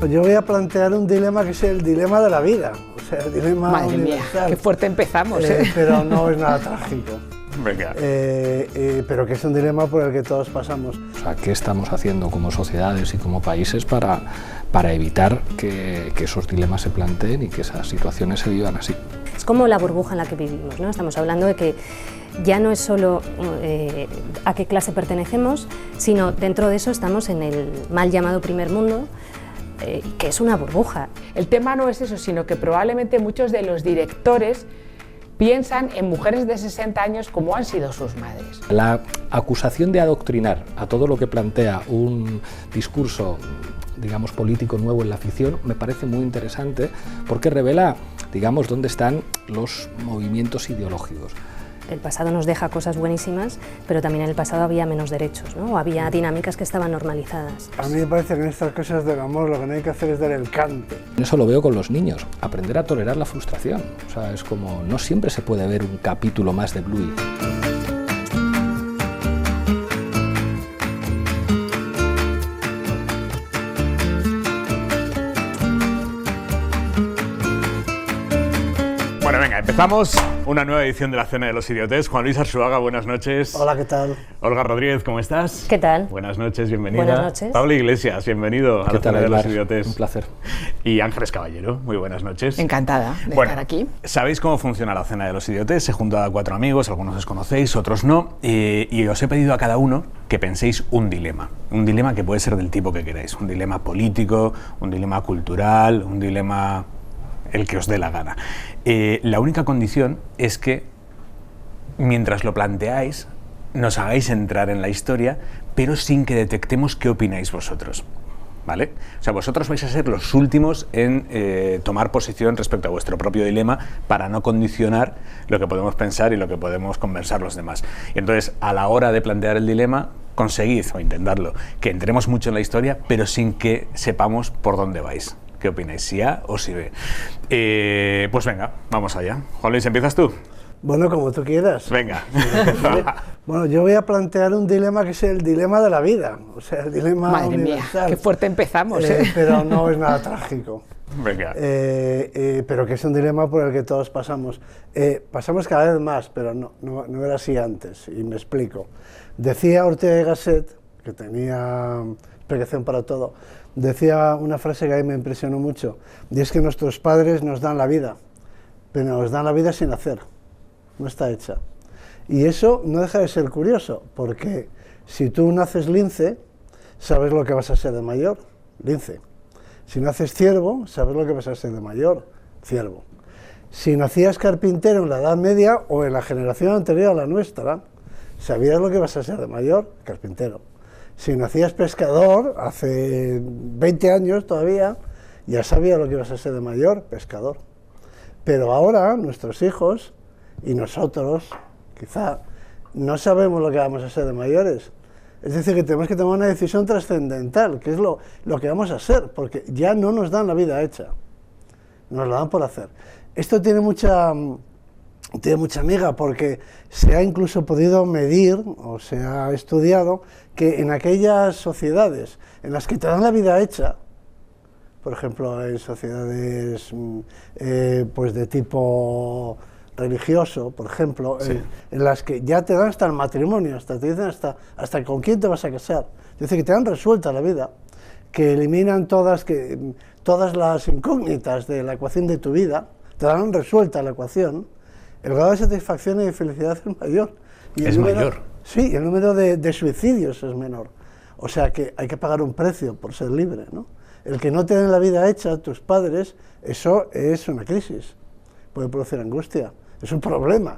Pues yo voy a plantear un dilema que es el dilema de la vida, o sea, el dilema Madre universal. mía, qué fuerte empezamos, pero no es nada trágico. Venga. Pero que es un dilema por el que todos pasamos. O sea, ¿qué estamos haciendo como sociedades y como países para evitar que esos dilemas se planteen y que esas situaciones se vivan así? Es como la burbuja en la que vivimos, ¿no? Estamos hablando de que ya no es solo a qué clase pertenecemos, sino dentro de eso estamos en el mal llamado primer mundo, que es una burbuja. El tema no es eso, sino que probablemente muchos de los directores piensan en mujeres de 60 años como han sido sus madres. La acusación de adoctrinar a todo lo que plantea un discurso, digamos, político nuevo en la ficción me parece muy interesante porque revela, digamos, dónde están los movimientos ideológicos. El pasado nos deja cosas buenísimas, pero también en el pasado había menos derechos, ¿no? O había dinámicas que estaban normalizadas. A mí me parece que en estas cosas del amor lo que no hay que hacer es dar el cante. Eso lo veo con los niños, aprender a tolerar la frustración. O sea, es como, no siempre se puede ver un capítulo más de Bluey. Bueno, venga, empezamos una nueva edición de la Cena de los Idiotes. Juan Luis Arzuaga, buenas noches. Hola, ¿qué tal? Olga Rodríguez, ¿cómo estás? ¿Qué tal? Buenas noches, bienvenida. Buenas noches. Pablo Iglesias, bienvenido a la Cena de los Idiotes. Un placer. Y Ángeles Caballero, muy buenas noches. Encantada de estar aquí. ¿Sabéis cómo funciona la Cena de los Idiotes? Se junta a 4 amigos, algunos os conocéis, otros no, y os he pedido a cada uno que penséis un dilema que puede ser del tipo que queráis, un dilema político, un dilema cultural, un dilema el que os dé la gana. La única condición es que mientras lo planteáis nos hagáis entrar en la historia, pero sin que detectemos qué opináis vosotros, ¿vale? O sea, vosotros vais a ser los últimos en tomar posición respecto a vuestro propio dilema para no condicionar lo que podemos pensar y lo que podemos conversar los demás. Y entonces, a la hora de plantear el dilema, conseguid, o intentadlo, que entremos mucho en la historia, pero sin que sepamos por dónde vais. ¿Qué opináis? ¿Si A o si B? Pues venga, vamos allá. Juan Luis, ¿empiezas tú? Bueno, como tú quieras. Venga. Bueno, yo voy a plantear un dilema que es el dilema de la vida, o sea, el dilema Madre universal. mía, qué fuerte empezamos, Pero no es nada trágico. Venga. Pero que es un dilema por el que todos pasamos. Pasamos cada vez más, pero no era así antes, y me explico. Decía Ortega y Gasset, que tenía explicación para todo, decía una frase que a mí me impresionó mucho, y es que nuestros padres nos dan la vida, pero nos dan la vida sin hacer, no está hecha. Y eso no deja de ser curioso, porque si tú naces lince, sabes lo que vas a ser de mayor, lince. Si naces ciervo, sabes lo que vas a ser de mayor, ciervo. Si nacías carpintero en la Edad Media o en la generación anterior a la nuestra, sabías lo que vas a ser de mayor, carpintero. Si nacías pescador, hace 20 años todavía, ya sabías lo que ibas a ser de mayor, pescador. Pero ahora, nuestros hijos y nosotros, quizá, no sabemos lo que vamos a ser de mayores. Es decir, que tenemos que tomar una decisión trascendental, que es lo que vamos a hacer, porque ya no nos dan la vida hecha, nos la dan por hacer. Esto tiene mucha miga, porque se ha incluso podido medir, o se ha estudiado, que en aquellas sociedades en las que te dan la vida hecha, por ejemplo, en sociedades pues de tipo religioso, por ejemplo, sí, en las que ya te dan hasta el matrimonio, hasta te dicen hasta con quién te vas a casar, es decir, que te dan resuelta la vida, que eliminan todas las incógnitas de la ecuación de tu vida, te dan resuelta la ecuación, el grado de satisfacción y de felicidad es mayor. Y ¿Es mayor? Sí, el número de suicidios es menor. O sea que hay que pagar un precio por ser libre, ¿no? El que no te den la vida hecha, tus padres, eso es una crisis, puede producir angustia. Es un problema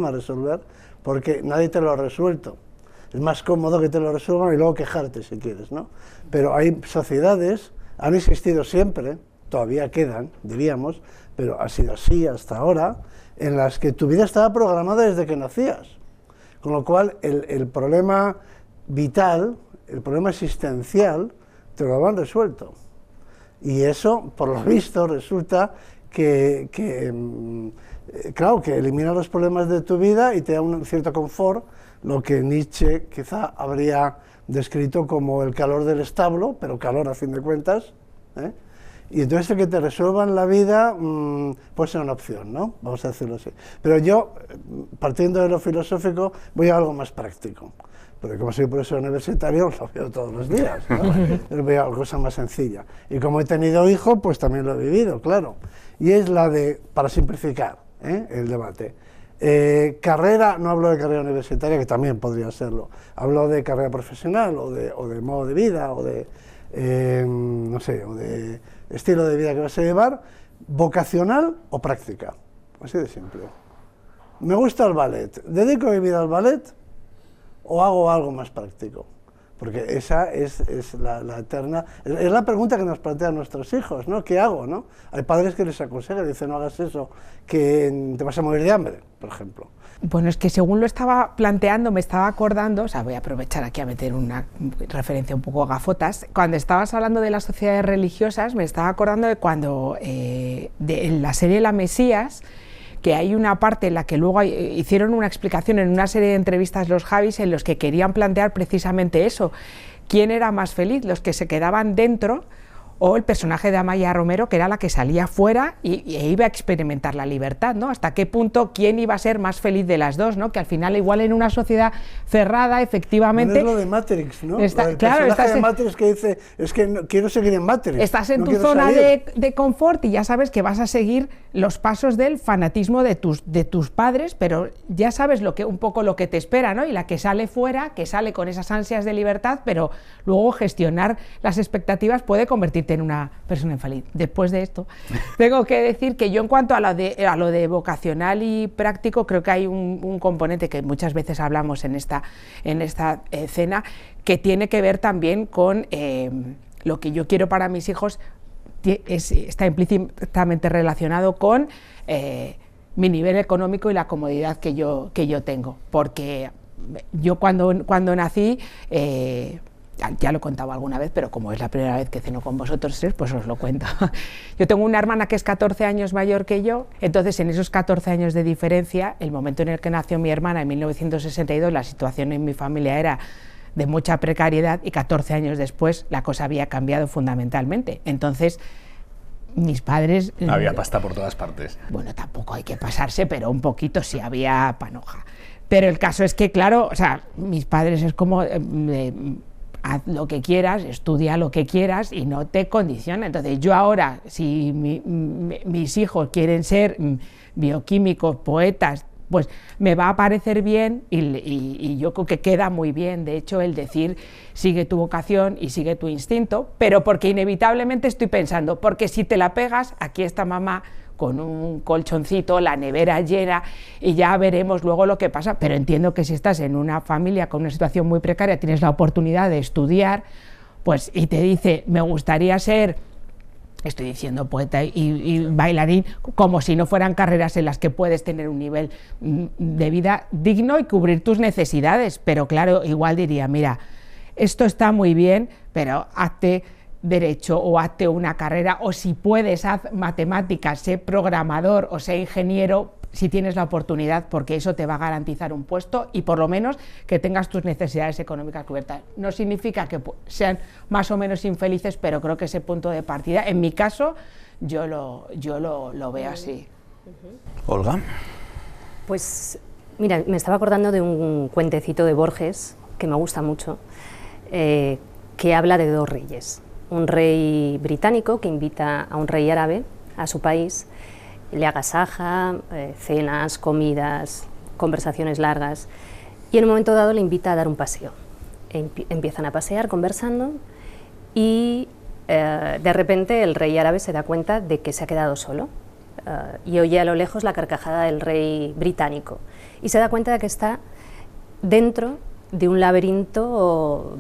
a resolver, porque nadie te lo ha resuelto. Es más cómodo que te lo resuelvan y luego quejarte si quieres, ¿no? Pero hay sociedades, han existido siempre, todavía quedan, diríamos, pero ha sido así hasta ahora, en las que tu vida estaba programada desde que nacías. Con lo cual, el problema vital, el problema existencial, te lo han resuelto. Y eso, por lo visto, resulta claro, que elimina los problemas de tu vida y te da un cierto confort, lo que Nietzsche quizá habría descrito como el calor del establo, pero calor a fin de cuentas, ¿eh? Y entonces el que te resuelvan la vida puede ser una opción, ¿no? Vamos a decirlo así. Pero yo, partiendo de lo filosófico, voy a algo más práctico. Porque como soy profesor universitario, lo veo todos los días, ¿no? Pero voy a una cosa más sencilla. Y como he tenido hijo, pues también lo he vivido, claro. Y es la de, para simplificar, el debate. Carrera, no hablo de carrera universitaria, que también podría serlo. Hablo de carrera profesional, o de modo de vida, o de, no sé, o de estilo de vida que vas a llevar, vocacional o práctica. Así de simple. Me gusta el ballet. ¿Dedico mi vida al ballet o hago algo más práctico? Porque esa es la eterna... Es la pregunta que nos plantean nuestros hijos, ¿no? ¿Qué hago, no? Hay padres que les aconsejan, dicen, no hagas eso, que te vas a morir de hambre, por ejemplo. Bueno, es que según lo estaba planteando, me estaba acordando, o sea, voy a aprovechar aquí a meter una referencia un poco gafotas. Cuando estabas hablando de las sociedades religiosas, me estaba acordando de cuando, en la serie La Mesías, que hay una parte en la que luego hicieron una explicación en una serie de entrevistas los Javis en los que querían plantear precisamente eso. ¿Quién era más feliz? ¿Los que se quedaban dentro o el personaje de Amaya Romero, que era la que salía fuera e iba a experimentar la libertad, ¿no? Hasta qué punto quién iba a ser más feliz de las dos, ¿no? Que al final igual en una sociedad cerrada, efectivamente... No es lo de Matrix, ¿no? Claro, personaje de Matrix que dice, es que no, quiero seguir en Matrix. Estás en no tu zona de confort y ya sabes que vas a seguir los pasos del fanatismo de tus padres, pero ya sabes un poco lo que te espera, ¿no? Y la que sale fuera, que sale con esas ansias de libertad, pero luego gestionar las expectativas puede convertirte en una persona infeliz. Después de esto, tengo que decir que yo, en cuanto a lo de vocacional y práctico, creo que hay un componente que muchas veces hablamos en esta escena, que tiene que ver también con lo que yo quiero para mis hijos. Está implícitamente relacionado con mi nivel económico y la comodidad que yo tengo, porque yo cuando nací, ya lo he contado alguna vez, pero como es la primera vez que ceno con vosotros tres, pues os lo cuento. Yo tengo una hermana que es 14 años mayor que yo, entonces en esos 14 años de diferencia, el momento en el que nació mi hermana, en 1962, la situación en mi familia era de mucha precariedad, y 14 años después la cosa había cambiado fundamentalmente. Entonces, mis padres... Había pasta por todas partes. Bueno, tampoco hay que pasarse, pero un poquito sí había panoja. Pero el caso es que, claro, o sea, mis padres es como... haz lo que quieras, estudia lo que quieras y no te condiciona. Entonces yo ahora, si mis hijos quieren ser bioquímicos, poetas, pues me va a parecer bien y yo creo que queda muy bien. De hecho, el decir sigue tu vocación y sigue tu instinto, pero porque inevitablemente estoy pensando, porque si te la pegas, aquí está mamá con un colchoncito, la nevera llena, y ya veremos luego lo que pasa. Pero entiendo que si estás en una familia con una situación muy precaria, tienes la oportunidad de estudiar, pues, y te dice, me gustaría ser, estoy diciendo, poeta y bailarín, como si no fueran carreras en las que puedes tener un nivel de vida digno y cubrir tus necesidades. Pero claro, igual diría, mira, esto está muy bien, pero hazte derecho o hazte una carrera, o si puedes, haz matemáticas, sé programador o sé ingeniero, si tienes la oportunidad, porque eso te va a garantizar un puesto y por lo menos que tengas tus necesidades económicas cubiertas. No significa que sean más o menos infelices, pero creo que ese punto de partida, en mi caso, yo lo veo así. Olga. Pues mira, me estaba acordando de un cuentecito de Borges que me gusta mucho, que habla de dos reyes. Un rey británico que invita a un rey árabe a su país, le agasaja, cenas, comidas, conversaciones largas, y en un momento dado le invita a dar un paseo. Empiezan a pasear conversando y de repente el rey árabe se da cuenta de que se ha quedado solo y oye a lo lejos la carcajada del rey británico y se da cuenta de que está dentro de un laberinto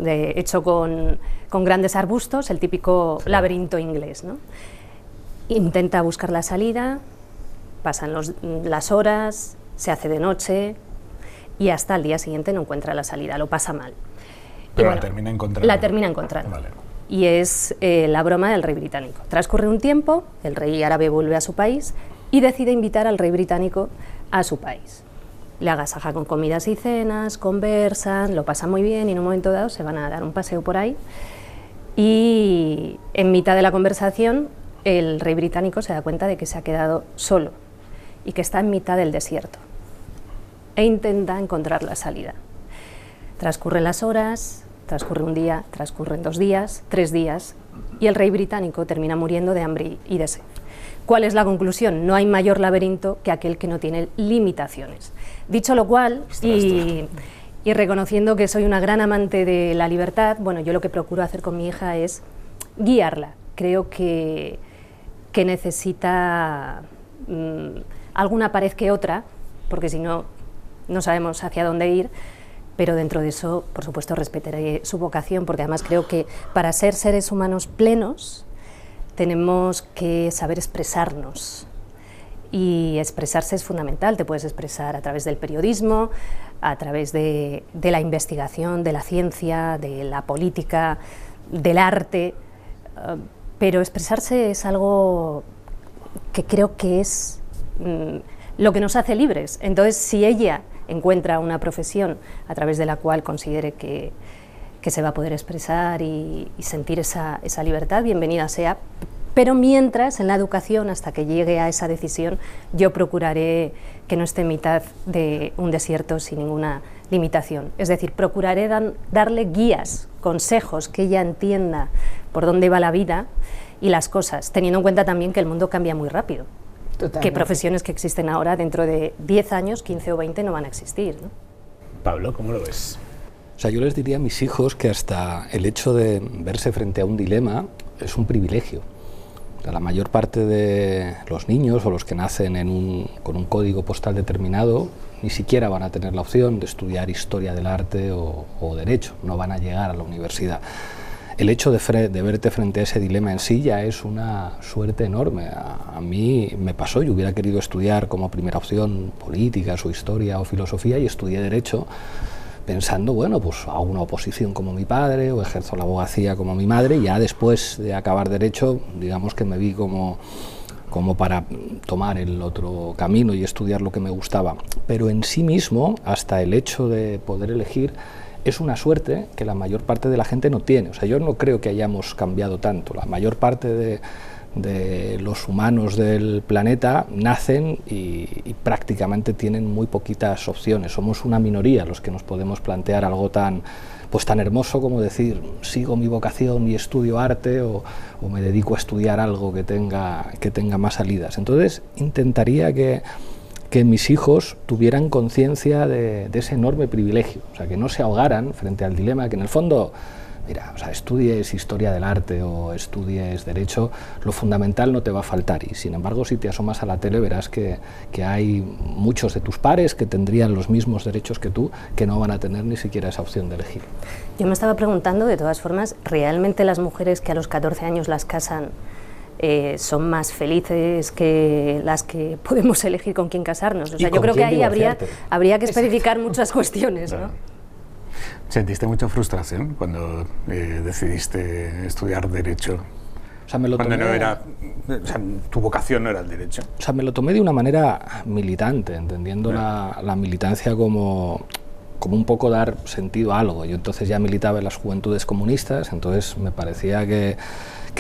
hecho con grandes arbustos, el típico laberinto inglés, ¿no? Intenta buscar la salida, pasan las horas, se hace de noche y hasta el día siguiente no encuentra la salida, lo pasa mal. Pero la termina encontrando. La termina encontrando. Vale. Y es la broma del rey británico. Transcurre un tiempo, el rey árabe vuelve a su país y decide invitar al rey británico a su país. Le agasaja con comidas y cenas, conversan, lo pasan muy bien y en un momento dado se van a dar un paseo por ahí y en mitad de la conversación el rey británico se da cuenta de que se ha quedado solo y que está en mitad del desierto e intenta encontrar la salida. Transcurren las horas, transcurre un día, transcurren 2 días, 3 días y el rey británico termina muriendo de hambre y de sed. ¿Cuál es la conclusión? No hay mayor laberinto que aquel que no tiene limitaciones. Dicho lo cual, y reconociendo que soy una gran amante de la libertad, bueno, yo lo que procuro hacer con mi hija es guiarla. Creo que necesita alguna pared que otra, porque si no, no sabemos hacia dónde ir, pero dentro de eso, por supuesto, respetaré su vocación, porque además creo que para ser seres humanos plenos tenemos que saber expresarnos, y expresarse es fundamental. Te puedes expresar a través del periodismo, a través de la investigación, de la ciencia, de la política, del arte, pero expresarse es algo que creo que es lo que nos hace libres. Entonces, si ella encuentra una profesión a través de la cual considere que se va a poder expresar y sentir esa libertad, bienvenida sea. Pero mientras, en la educación, hasta que llegue a esa decisión, yo procuraré que no esté en mitad de un desierto sin ninguna limitación. Es decir, procuraré darle guías, consejos, que ella entienda por dónde va la vida y las cosas, teniendo en cuenta también que el mundo cambia muy rápido. Totalmente. Que profesiones que existen ahora, dentro de 10 años, 15 o 20, no van a existir, ¿no? Pablo, ¿cómo lo ves? O sea, yo les diría a mis hijos que hasta el hecho de verse frente a un dilema es un privilegio. O sea, la mayor parte de los niños o los que nacen con un código postal determinado ni siquiera van a tener la opción de estudiar historia del arte o derecho, no van a llegar a la universidad. El hecho de verte frente a ese dilema en sí ya es una suerte enorme. A mí me pasó, yo hubiera querido estudiar como primera opción políticas o historia o filosofía y estudié derecho pensando, bueno, pues hago una oposición como mi padre o ejerzo la abogacía como mi madre, y ya después de acabar derecho, digamos que me vi como para tomar el otro camino y estudiar lo que me gustaba. Pero en sí mismo, hasta el hecho de poder elegir, es una suerte que la mayor parte de la gente no tiene. O sea, yo no creo que hayamos cambiado tanto. La mayor parte de los humanos del planeta nacen y prácticamente tienen muy poquitas opciones. Somos una minoría los que nos podemos plantear algo tan hermoso como decir, sigo mi vocación y estudio arte o me dedico a estudiar algo que tenga más salidas. Entonces intentaría que mis hijos tuvieran conciencia de ese enorme privilegio, o sea, que no se ahogaran frente al dilema, que en el fondo, mira, o sea, estudies historia del arte o estudies derecho, lo fundamental no te va a faltar, y sin embargo, si te asomas a la tele verás que hay muchos de tus pares que tendrían los mismos derechos que tú, que no van a tener ni siquiera esa opción de elegir. Yo me estaba preguntando, de todas formas, ¿realmente las mujeres que a los 14 años las casan son más felices que las que podemos elegir con quién casarnos? O sea, yo creo que ahí habría que especificar muchas cuestiones, ¿no? ¿Sentiste mucha frustración cuando decidiste estudiar Derecho? O sea, tu vocación no era el Derecho. O sea, me lo tomé de una manera militante, entendiendo la militancia como un poco dar sentido a algo. Yo entonces ya militaba en las Juventudes Comunistas, entonces me parecía que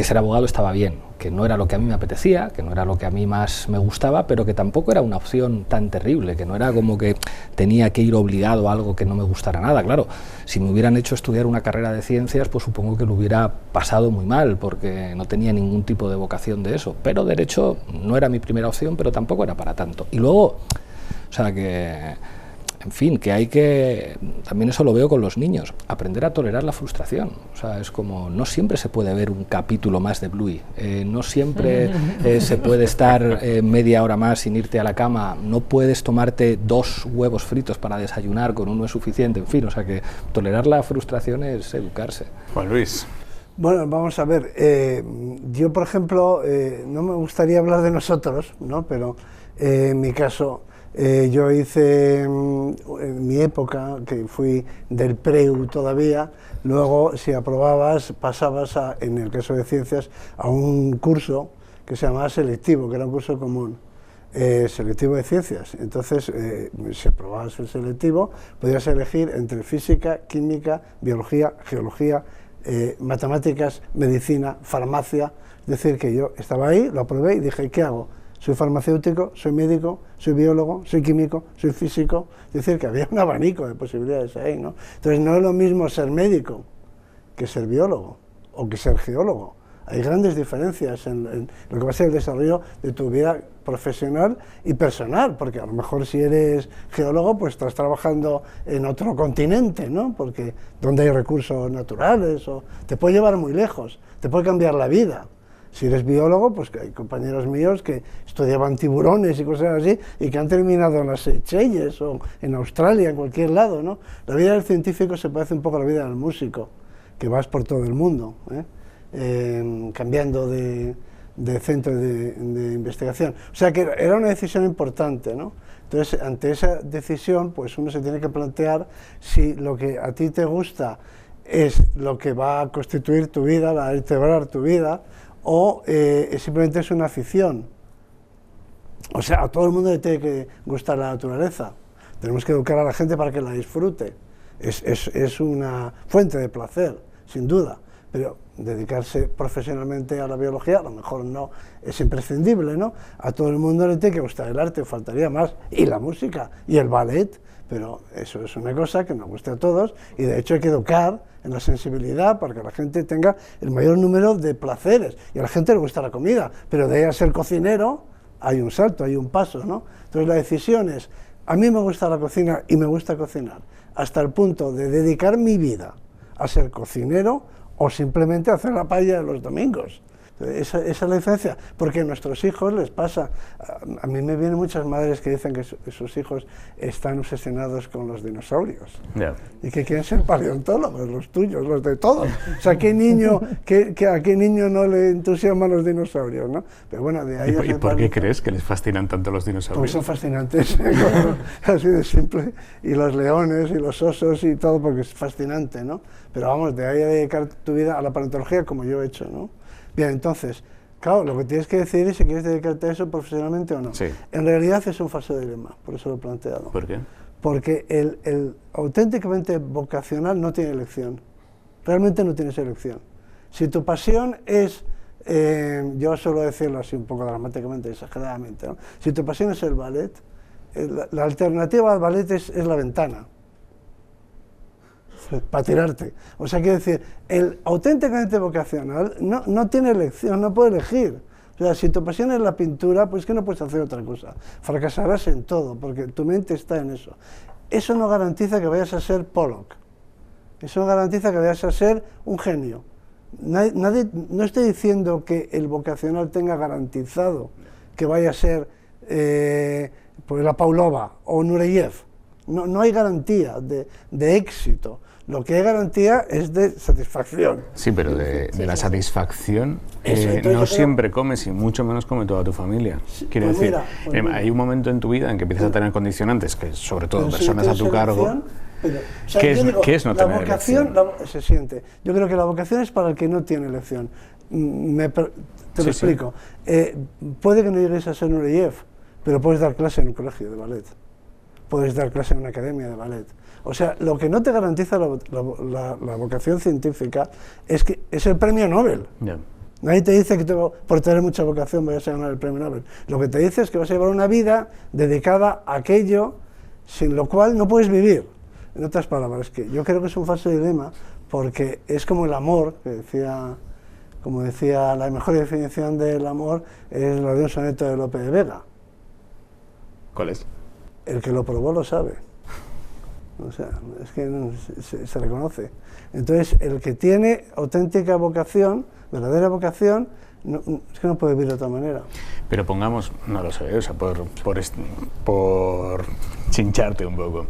ser abogado estaba bien, que no era lo que a mí me apetecía, que no era lo que a mí más me gustaba, pero que tampoco era una opción tan terrible, que no era como que tenía que ir obligado a algo que no me gustara nada. Claro, si me hubieran hecho estudiar una carrera de ciencias, pues supongo que lo hubiera pasado muy mal, porque no tenía ningún tipo de vocación de eso. Pero Derecho no era mi primera opción, pero tampoco era para tanto. Y luego, o sea, en fin, que hay que, también eso lo veo con los niños, aprender a tolerar la frustración. O sea, es como, no siempre se puede ver un capítulo más de Bluey, no siempre se puede estar media hora más sin irte a la cama, no puedes tomarte 2 huevos fritos para desayunar, con uno es suficiente, en fin, o sea que tolerar la frustración es educarse. Juan Luis. Bueno, vamos a ver, yo por ejemplo, no me gustaría hablar de nosotros, ¿no? Pero en mi caso, yo hice en mi época, que fui del PREU todavía, luego si aprobabas pasabas en el caso de ciencias a un curso que se llamaba selectivo, que era un curso común, selectivo de ciencias. Entonces, si aprobabas el selectivo, podías elegir entre física, química, biología, geología, matemáticas, medicina, farmacia. Es decir, que yo estaba ahí, lo aprobé y dije, ¿qué hago? Soy farmacéutico, soy médico, soy biólogo, soy químico, soy físico. Es decir, que había un abanico de posibilidades ahí, ¿no? Entonces no es lo mismo ser médico que ser biólogo o que ser geólogo. Hay grandes diferencias en lo que va a ser el desarrollo de tu vida profesional y personal, porque a lo mejor si eres geólogo, pues estás trabajando en otro continente, ¿no? Porque donde hay recursos naturales, o te puede llevar muy lejos, te puede cambiar la vida. Si eres biólogo, pues que hay compañeros míos que estudiaban tiburones y cosas así y que han terminado en las Seychelles o en Australia, en cualquier lado, ¿no? La vida del científico se parece un poco a la vida del músico, que vas por todo el mundo, cambiando de centro de investigación. O sea que era una decisión importante, ¿no? Entonces, ante esa decisión, pues uno se tiene que plantear si lo que a ti te gusta es lo que va a constituir tu vida, va a vertebrar tu vida, o simplemente es una afición. O sea, a todo el mundo le tiene que gustar la naturaleza. Tenemos que educar a la gente para que la disfrute. Es una fuente de placer, sin duda, pero dedicarse profesionalmente a la biología a lo mejor no es imprescindible, ¿no? A todo el mundo le tiene que gustar el arte, faltaría más, y la música, y el ballet, pero eso es una cosa que nos gusta a todos, y de hecho hay que educar en la sensibilidad para que la gente tenga el mayor número de placeres, y a la gente le gusta la comida, pero de ahí a ser cocinero hay un salto, hay un paso, ¿no? Entonces la decisión es, a mí me gusta la cocina y me gusta cocinar, hasta el punto de dedicar mi vida a ser cocinero o simplemente hacer la paella de los domingos. Esa es la diferencia, porque a nuestros hijos les pasa. A mí me vienen muchas madres que dicen que sus hijos están obsesionados con los dinosaurios, y que quieren ser paleontólogos, los tuyos, los de todos. O sea, ¿a qué niño no le entusiasman los dinosaurios, no? Pero bueno, de ahí ¿Y por qué crees que les fascinan tanto los dinosaurios? Porque son fascinantes, así de simple, y los leones y los osos y todo, porque es fascinante, ¿no? Pero vamos, de ahí a dedicar tu vida a la paleontología como yo he hecho, ¿no? Bien, entonces, claro, lo que tienes que decidir es si quieres dedicarte a eso profesionalmente o no. Sí. En realidad es un falso dilema, por eso lo he planteado. ¿Por qué? Porque el auténticamente vocacional no tiene elección. Realmente no tienes elección. Si tu pasión es, yo suelo decirlo así un poco dramáticamente, exageradamente, ¿no? Si tu pasión es el ballet, la alternativa al ballet es la ventana, para tirarte. O sea, quiero decir, el auténticamente vocacional no tiene elección, no puede elegir. O sea, si tu pasión es la pintura, pues que no puedes hacer otra cosa. Fracasarás en todo, porque tu mente está en eso. Eso no garantiza que vayas a ser Pollock. Eso no garantiza que vayas a ser un genio. No estoy diciendo que el vocacional tenga garantizado que vaya a ser pues la Pavlova o Nureyev. No hay garantía de éxito. Lo que hay garantía es de satisfacción. Sí, pero de la satisfacción no siempre comes y mucho menos come toda tu familia. Quiero decir, mira, hay un momento en tu vida en que empiezas a tener condicionantes, que sobre todo personas a tu cargo. ¿Qué es no tener elección? Se siente. Yo creo que la vocación es para el que no tiene elección. Te lo explico. Puede que no llegues a ser Nureyev, pero puedes dar clase en un colegio de ballet. Puedes dar clase en una academia de ballet. O sea, lo que no te garantiza la vocación científica es el premio Nobel. Yeah. Nadie te dice que por tener mucha vocación vayas a ganar el premio Nobel. Lo que te dice es que vas a llevar una vida dedicada a aquello sin lo cual no puedes vivir. En otras palabras, que yo creo que es un falso dilema, porque es como el amor, como decía, la mejor definición del amor es la de un soneto de Lope de Vega. ¿Cuál es? El que lo probó lo sabe. O sea, es que se reconoce. Entonces, el que tiene auténtica vocación, verdadera vocación, es que no puede vivir de otra manera. Pero pongamos, no lo sé, o sea, por chincharte un poco,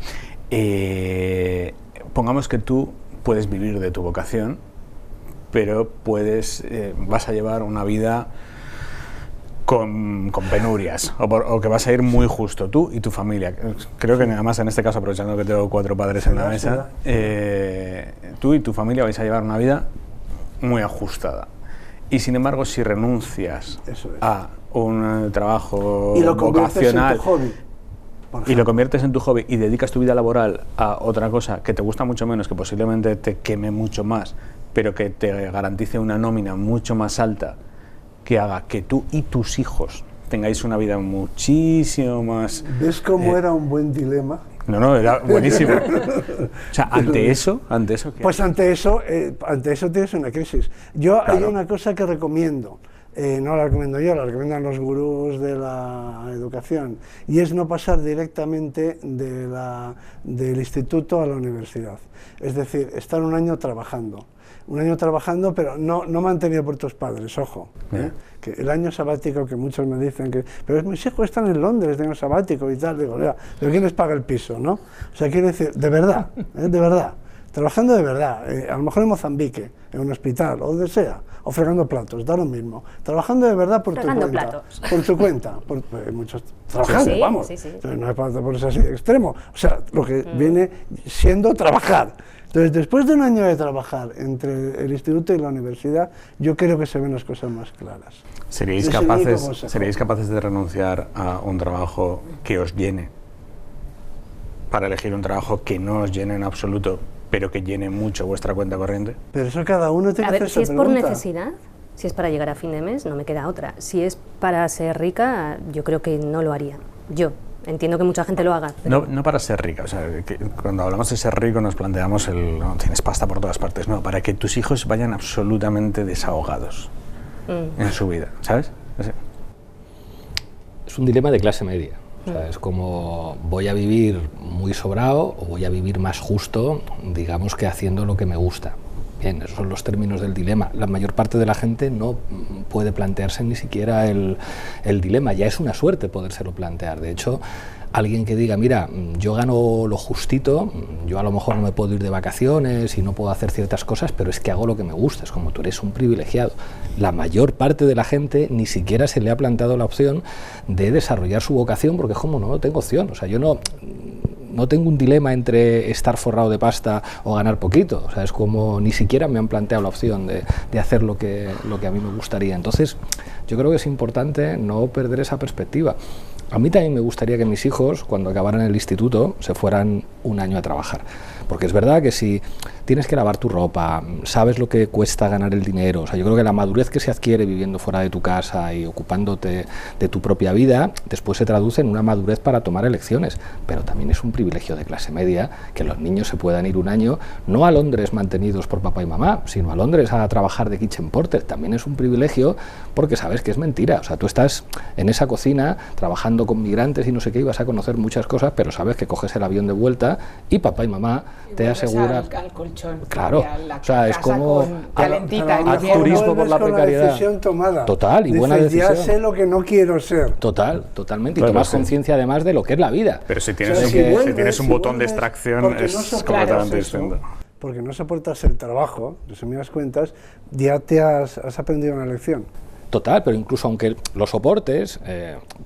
pongamos que tú puedes vivir de tu vocación, pero vas a llevar una vida con penurias, o que vas a ir muy justo, tú y tu familia. Creo que además en este caso, aprovechando que tengo 4 padres en la mesa, tú y tu familia vais a llevar una vida muy ajustada. Y sin embargo, si renuncias a un trabajo vocacional y lo conviertes en tu hobby y dedicas tu vida laboral a otra cosa que te gusta mucho menos, que posiblemente te queme mucho más, pero que te garantice una nómina mucho más alta, que haga que tú y tus hijos tengáis una vida muchísimo más... ¿Ves cómo era un buen dilema? No, era buenísimo. O sea, ante eso ¿qué pues ante eso tienes una crisis. Yo Claro. hay una cosa que recomiendo, no la recomiendo yo, la recomiendan los gurús de la educación, y es no pasar directamente del instituto a la universidad. Es decir, estar un año trabajando, pero no mantenido por tus padres, ojo. Que el año sabático, que muchos me dicen que, pero mis hijos están en Londres de año sabático y tal, digo, pero ¿quién les paga el piso, no? O sea, quiero decir, de verdad, trabajando de verdad, a lo mejor en Mozambique, en un hospital, o donde sea, o fregando platos, da lo mismo, trabajando de verdad por Fregando tu cuenta. platos. Por tu cuenta, muchos trabajando, Sí, vamos. sí. Entonces, no es para ponerse así de extremo, o sea, lo que viene siendo trabajar. Entonces, después de un año de trabajar entre el instituto y la universidad, yo creo que se ven las cosas más claras. ¿Seríais Es el único capaces, consejo. ¿Seríais capaces de renunciar a un trabajo que os llene para elegir un trabajo que no os llene en absoluto, pero que llene mucho vuestra cuenta corriente? Pero eso cada uno tiene A que ver, hacer si esa es por pregunta. necesidad, si es para llegar a fin de mes, no me queda otra. Si es para ser rica, yo creo que no lo haría. Yo entiendo que mucha gente lo haga. Pero No para ser rica, o sea, que cuando hablamos de ser rico nos planteamos no, tienes pasta por todas partes, no, para que tus hijos vayan absolutamente desahogados en su vida, ¿sabes? Es un dilema de clase media. O sea, es como voy a vivir muy sobrado o voy a vivir más justo, digamos que haciendo lo que me gusta. Bien, esos son los términos del dilema. La mayor parte de la gente no puede plantearse ni siquiera el dilema. Ya es una suerte podérselo plantear. De hecho, alguien que diga, mira, yo gano lo justito, yo a lo mejor no me puedo ir de vacaciones y no puedo hacer ciertas cosas, pero es que hago lo que me gusta. Es como tú eres un privilegiado. La mayor parte de la gente ni siquiera se le ha planteado la opción de desarrollar su vocación, porque es como, no tengo opción. O sea, yo no tengo un dilema entre estar forrado de pasta o ganar poquito. O sea, es como ni siquiera me han planteado la opción de hacer lo que a mí me gustaría. Entonces, yo creo que es importante no perder esa perspectiva. A mí también me gustaría que mis hijos, cuando acabaran el instituto, se fueran un año a trabajar. Porque es verdad que si tienes que lavar tu ropa, sabes lo que cuesta ganar el dinero, o sea, yo creo que la madurez que se adquiere viviendo fuera de tu casa y ocupándote de tu propia vida, después se traduce en una madurez para tomar elecciones. Pero también es un privilegio de clase media que los niños se puedan ir un año, no a Londres mantenidos por papá y mamá, sino a Londres a trabajar de kitchen porter. También es un privilegio porque sabes que es mentira. O sea, tú estás en esa cocina trabajando con migrantes y no sé qué, y vas a conocer muchas cosas, pero sabes que coges el avión de vuelta y papá y mamá te asegura... al colchón, Claro, o sea, es como calentita, a turismo por la con precariedad. La decisión tomada. Total, y dices, buena decisión. Ya sé lo que no quiero ser. Totalmente, y Claro, tomas sí. conciencia además de lo que es la vida. Pero si tienes, O sea, un, si si vuelves, tienes un si botón de vuelves, extracción porque es no soportas completamente eso, distinto. Porque no soportas el trabajo, si me das cuentas, ya te has aprendido una lección. Total, pero incluso aunque lo soportes,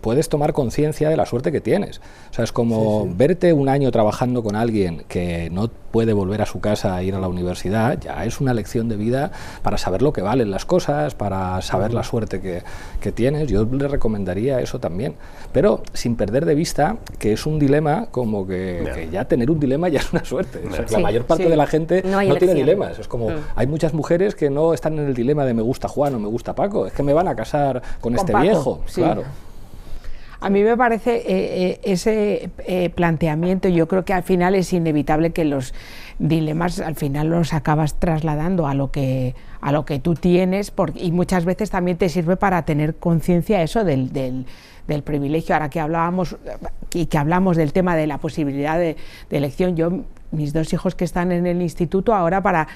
puedes tomar conciencia de la suerte que tienes. O sea, es como verte un año trabajando con alguien que no puede volver a su casa e ir a la universidad, ya es una lección de vida para saber lo que valen las cosas, para saber la suerte que tienes. Yo le recomendaría eso también, pero sin perder de vista que es un dilema, como que ya tener un dilema ya es una suerte. O sea, que la mayor parte de la gente No hay no tiene elección. dilemas. Es como, hay muchas mujeres que no están en el dilema de me gusta Juan o me gusta Paco, es que me van a casar con este Paco, viejo, sí. claro. A mí me parece ese planteamiento, yo creo que al final es inevitable que los dilemas al final los acabas trasladando a lo que tú tienes, y muchas veces también te sirve para tener conciencia eso del privilegio. Ahora que hablamos del tema de la posibilidad de elección, yo mis dos hijos que están en el instituto ahora para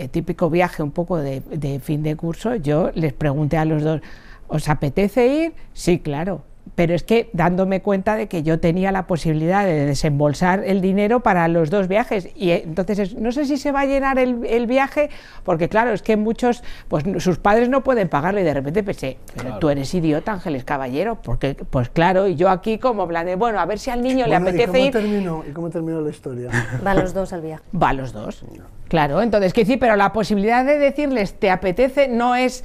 típico viaje un poco de fin de curso, yo les pregunté a los dos, ¿os apetece ir? Sí, claro. Pero es que dándome cuenta de que yo tenía la posibilidad de desembolsar el dinero para los dos viajes, y entonces no sé si se va a llenar el viaje, porque claro, es que muchos, pues sus padres no pueden pagarlo, y de repente pensé, pero Claro. tú eres idiota, Ángeles Caballero, porque pues claro, y yo aquí como plan de, bueno, a ver si al niño le apetece ir. ¿Y cómo terminó la historia? Van los dos al viaje. Va a los dos. Claro, entonces, ¿qué decir? Pero la posibilidad de decirles, ¿te apetece? No es,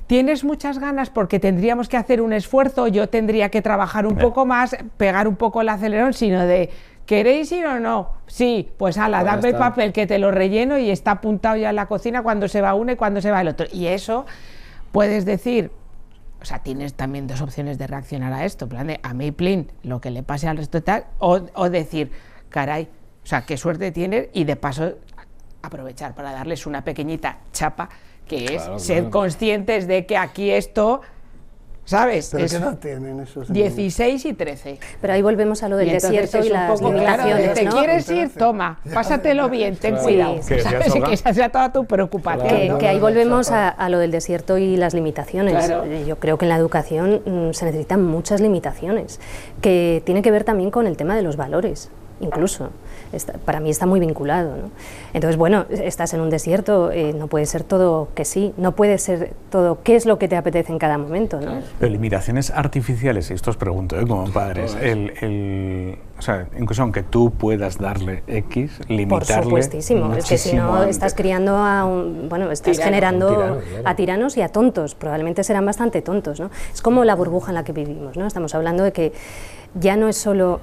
tienes muchas ganas porque tendríamos que hacer un esfuerzo, yo tendría que trabajar un poco más, pegar un poco el acelerón, sino de, ¿queréis ir o no? Sí, pues ala, Pues ya dame el está. papel que te lo relleno y está apuntado ya en la cocina cuando se va uno y cuando se va el otro. Y eso puedes decir, o sea, tienes también dos opciones de reaccionar a esto, en plan de a mí, plin, lo que le pase al resto de tal, o decir, caray, o sea, qué suerte tienes, y de paso aprovechar para darles una pequeñita chapa, que es Claro, ser claro. conscientes de que aquí esto, ¿sabes? ¿Pero Es qué edad tienen esos niños? 16 y 13. Pero ahí volvemos a lo del Y entonces desierto y es un las poco claro, limitaciones, ¿te ¿no? quieres ir? Toma, pásatelo bien, ten Claro. cuidado. Sí, sí. ¿Qué decías, ¿Sabes? Olga? Que esa sea toda tu preocupación. Que, ¿no? que ahí volvemos a lo del desierto y las limitaciones. Claro. Yo creo que en la educación se necesitan muchas limitaciones, que tiene que ver también con el tema de los valores, incluso. Para mí está muy vinculado, ¿no? Entonces, bueno, estás en un desierto, no puede ser todo que sí, no puede ser todo qué es lo que te apetece en cada momento, ¿no? Pero limitaciones artificiales, y esto os pregunto, como padres, o sea, incluso aunque tú puedas darle X, Por limitarle supuestísimo, es que si muchísimo no antes. estás criando a un, bueno, estás Tirano. generando Un tirano, claro. a tiranos y a tontos, probablemente serán bastante tontos, ¿no? Es como la burbuja en la que vivimos, ¿no? Estamos hablando de que ya no es solo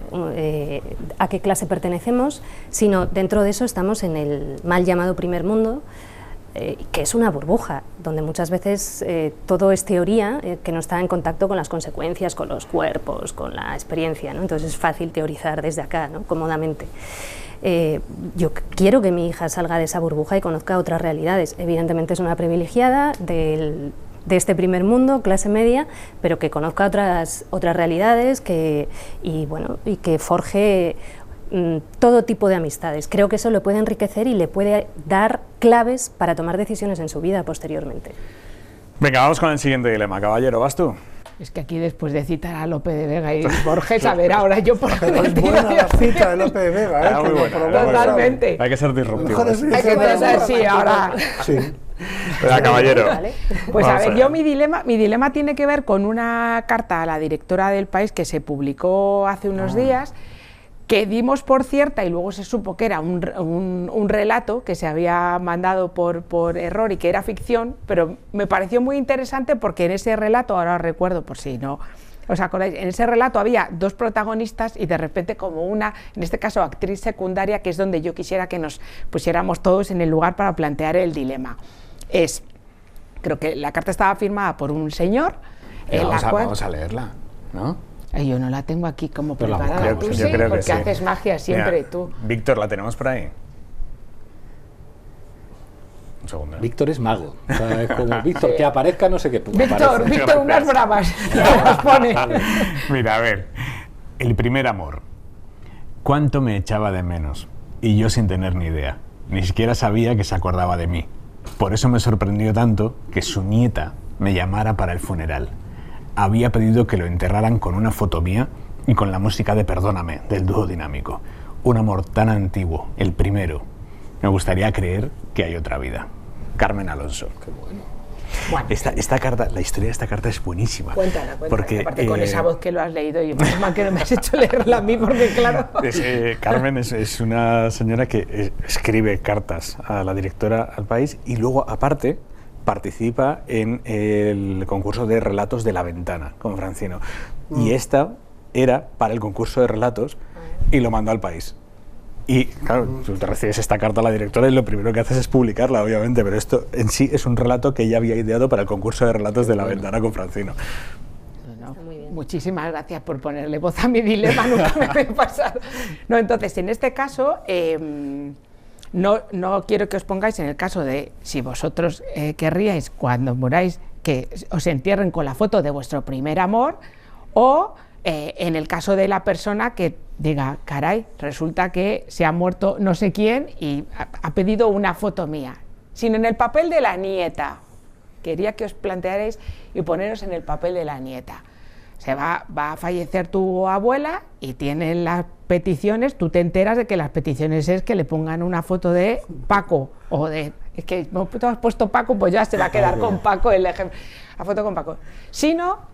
a qué clase pertenecemos, sino dentro de eso estamos en el mal llamado primer mundo, que es una burbuja, donde muchas veces todo es teoría, que no está en contacto con las consecuencias, con los cuerpos, con la experiencia, ¿no? Entonces es fácil teorizar desde acá, ¿no? Cómodamente. Yo quiero que mi hija salga de esa burbuja y conozca otras realidades. Evidentemente es una privilegiada de este primer mundo, clase media, pero que conozca otras realidades y que forje todo tipo de amistades. Creo que eso le puede enriquecer y le puede dar claves para tomar decisiones en su vida posteriormente. Venga, vamos con el siguiente dilema. Caballero, ¿vas tú? Es que aquí después de citar a Lope de Vega y Borges, a ver ahora yo por Pero es buena la cita de Lope de Vega, Era muy que lo buena, probó, era muy buena. Totalmente. Hay que ser disruptivos. Mejor Hay que pensar, sí, ahora. Sí. Venga, caballero. ¿Vale? Pues Vamos a ver, allá. yo mi dilema tiene que ver con una carta a la directora del País que se publicó hace unos días, que dimos por cierta y luego se supo que era un relato que se había mandado por error y que era ficción, pero me pareció muy interesante porque en ese relato, ahora os recuerdo por si no os acordáis, en ese relato había dos protagonistas y de repente como una, en este caso actriz secundaria, que es donde yo quisiera que nos pusiéramos todos en el lugar para plantear el dilema. Creo que la carta estaba firmada por un señor, en la cual... Vamos a leerla, ¿no? Yo no la tengo aquí como Pero la preparada. buscamos. Tú Yo sí, creo que porque sí. haces magia siempre, Mira, tú. Víctor, ¿la tenemos por ahí? Un segundo. Víctor es mago. O sea, es como Víctor, que aparezca no sé qué. pum, Víctor, aparece. Víctor, unas bravas. Nos pone. Mira, a ver. El primer amor. ¿Cuánto me echaba de menos? Y yo sin tener ni idea. Ni siquiera sabía que se acordaba de mí. Por eso me sorprendió tanto que su nieta me llamara para el funeral. Había pedido que lo enterraran con una foto mía y con la música de Perdóname, del dúo dinámico. Un amor tan antiguo, el primero. Me gustaría creer que hay otra vida. Carmen Alonso. Qué bueno. Bueno, Esta carta, la historia de esta carta es buenísima. cuéntala. Porque, Aparte con esa voz que lo has leído, y menos mal que no me has hecho leerla a mí, porque claro... Carmen es una señora que escribe cartas a la directora al País y luego, aparte, participa en el concurso de relatos de La Ventana con Francino. Y esta era para el concurso de relatos y lo mandó al País. Y claro, tú te recibes esta carta a la directora y lo primero que haces es publicarla, obviamente, pero esto en sí es un relato que ella había ideado para el concurso de relatos de La Ventana con Francino. No, muchísimas gracias por ponerle voz a mi dilema, nunca me había pasado. No, entonces, en este caso, no quiero que os pongáis en el caso de, si vosotros querríais, cuando muráis, que os entierren con la foto de vuestro primer amor, o en el caso de la persona que diga, caray, resulta que se ha muerto no sé quién y ha pedido una foto mía, sino en el papel de la nieta. Quería que os plantearais y poneros en el papel de la nieta. Va a fallecer tu abuela y tienen las peticiones, tú te enteras de que las peticiones es que le pongan una foto de Paco, o de, es que no tú has puesto Paco, pues ya se va a quedar con Paco el ejemplo, la foto con Paco. Si no,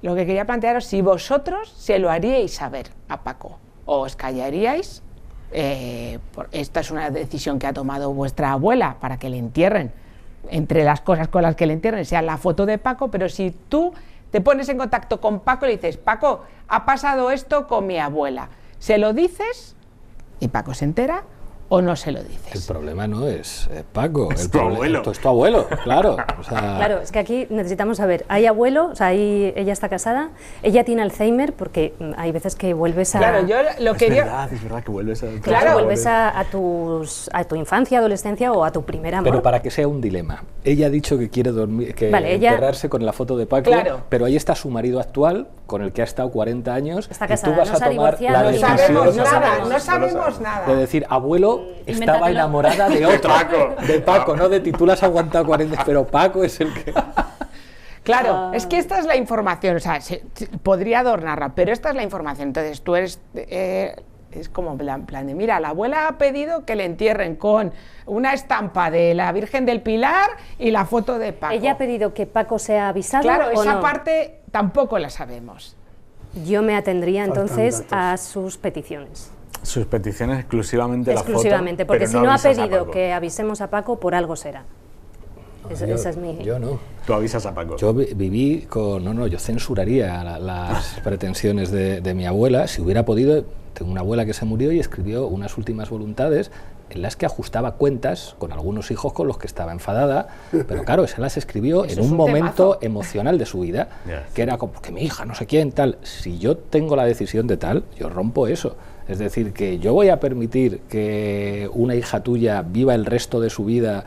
lo que quería plantearos, si vosotros se lo haríais saber a Paco, o os callaríais, esta es una decisión que ha tomado vuestra abuela para que le entierren, entre las cosas con las que le entierren sea la foto de Paco, pero si tú te pones en contacto con Paco y le dices, Paco, ha pasado esto con mi abuela, ¿se lo dices ¿Y Paco se entera o no se lo dices? El problema no es Paco, Es tu abuelo. Esto es tu abuelo, claro. O sea, Claro, es que aquí necesitamos saber, hay abuelo, o sea, ella está casada, ella tiene Alzheimer, porque hay veces que vuelves a... Claro, yo lo quería... Es verdad que vuelves a... Claro, vuelves a tu infancia, adolescencia o a tu primer amor. pero para que sea un dilema. Ella ha dicho que quiere dormir, que Vale, ella- enterrarse con la foto de Paco, Claro. pero ahí está su marido actual, con el que ha estado 40 años, Está y casada, tú vas no a se ha tomar divorciado, la no No decisión sabemos no nada, sabemos. no sabemos nada. de decir, abuelo estaba Invéntatelo. enamorada de otro, de Paco, no de ti, tú la has aguantado 40, pero Paco es el que... Claro, es que esta es la información, o sea, podría adornarla, pero esta es la información. Entonces tú eres, es como en plan de, mira, la abuela ha pedido que le entierren con una estampa de la Virgen del Pilar y la foto de Paco. ¿Ella ha pedido que Paco sea avisado Claro, o esa no? parte tampoco la sabemos. Yo me atendría Faltan entonces datos. a sus peticiones. Sus peticiones exclusivamente la foto. Exclusivamente, porque pero si no ha avisas a pedido Paco. que avisemos a Paco, por algo será. Esa es mi... Yo no. Tú avisas a Paco. Yo viví con... No, yo censuraría las pretensiones de mi abuela. Si hubiera podido, tengo una abuela que se murió y escribió unas últimas voluntades en las que ajustaba cuentas con algunos hijos con los que estaba enfadada, pero claro, se las escribió Eso en es un un momento temazo. emocional de su vida, Ya. que era como que mi hija, no sé quién, tal. Si yo tengo la decisión de tal, yo rompo eso. Es decir, que yo voy a permitir que una hija tuya viva el resto de su vida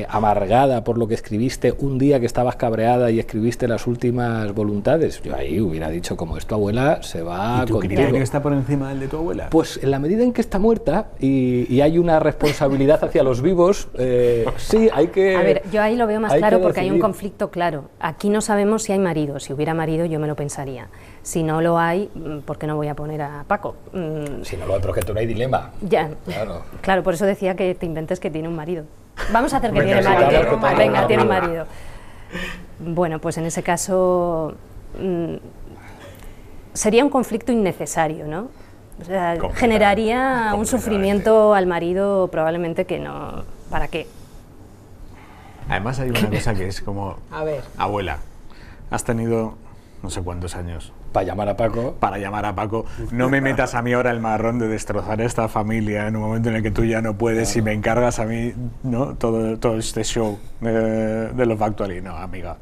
amargada por lo que escribiste un día que estabas cabreada y escribiste las últimas voluntades. Yo ahí hubiera dicho, como es tu abuela, se va ¿Y tu contigo. criterio está por encima del de tu abuela? Pues en la medida en que está muerta y hay una responsabilidad hacia los vivos, sí, hay que... A ver, yo ahí lo veo más hay claro que porque hay un decidir. conflicto claro. Aquí no sabemos si hay marido. Si hubiera marido yo me lo pensaría. Si no lo hay, ¿por qué no voy a poner a Paco? Si no lo hay, pero que tú no hay dilema. Ya. Claro. Claro, por eso decía que te inventes que tiene un marido. Vamos a hacer que Venga, tiene sí, marido. claro, que Venga, tenga tiene marido. marido. Bueno, pues en ese caso sería un conflicto innecesario, ¿no? O sea, generaría un sufrimiento al marido probablemente que no... ¿Para qué? Además hay una cosa que es como... A ver. Abuela, has tenido no sé cuántos años Para llamar a Paco. para llamar a Paco. No me metas a mí ahora el marrón de destrozar esta familia en un momento en el que tú ya no puedes y me encargas a mí, ¿no? todo este show de Love Actually. No, amiga,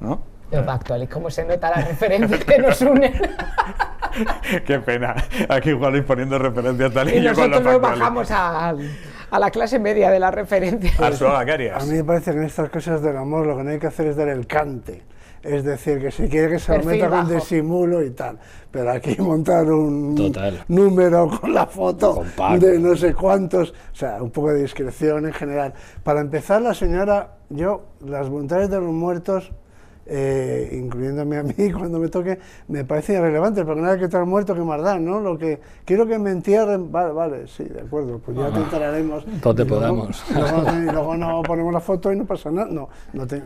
¿no? Love Actually, ¿cómo se nota la referencia que nos une? Qué pena. Aquí Juan poniendo referencias tal Y yo con nosotros Love nos Actually. bajamos a la clase media de la referencia. Arzuaga, ¿qué A harías? mí me parece que en estas cosas del amor lo que no hay que hacer es dar el cante. Es decir, que si quiere que se lo Perfil meta con bajo. disimulo y tal. Pero aquí montar un Total. número con la foto Con Paco. de no sé cuántos, o sea, un poco de discreción en general. Para empezar, la señora, las voluntades de los muertos, incluyéndome a mí cuando me toque, me parece irrelevante, porque nada que estar muerto que más da, ¿no? Lo que quiero que me entierren, vale, sí, de acuerdo, pues ya te enteraremos. Donde Y luego- podamos. y luego no ponemos la foto y no pasa nada,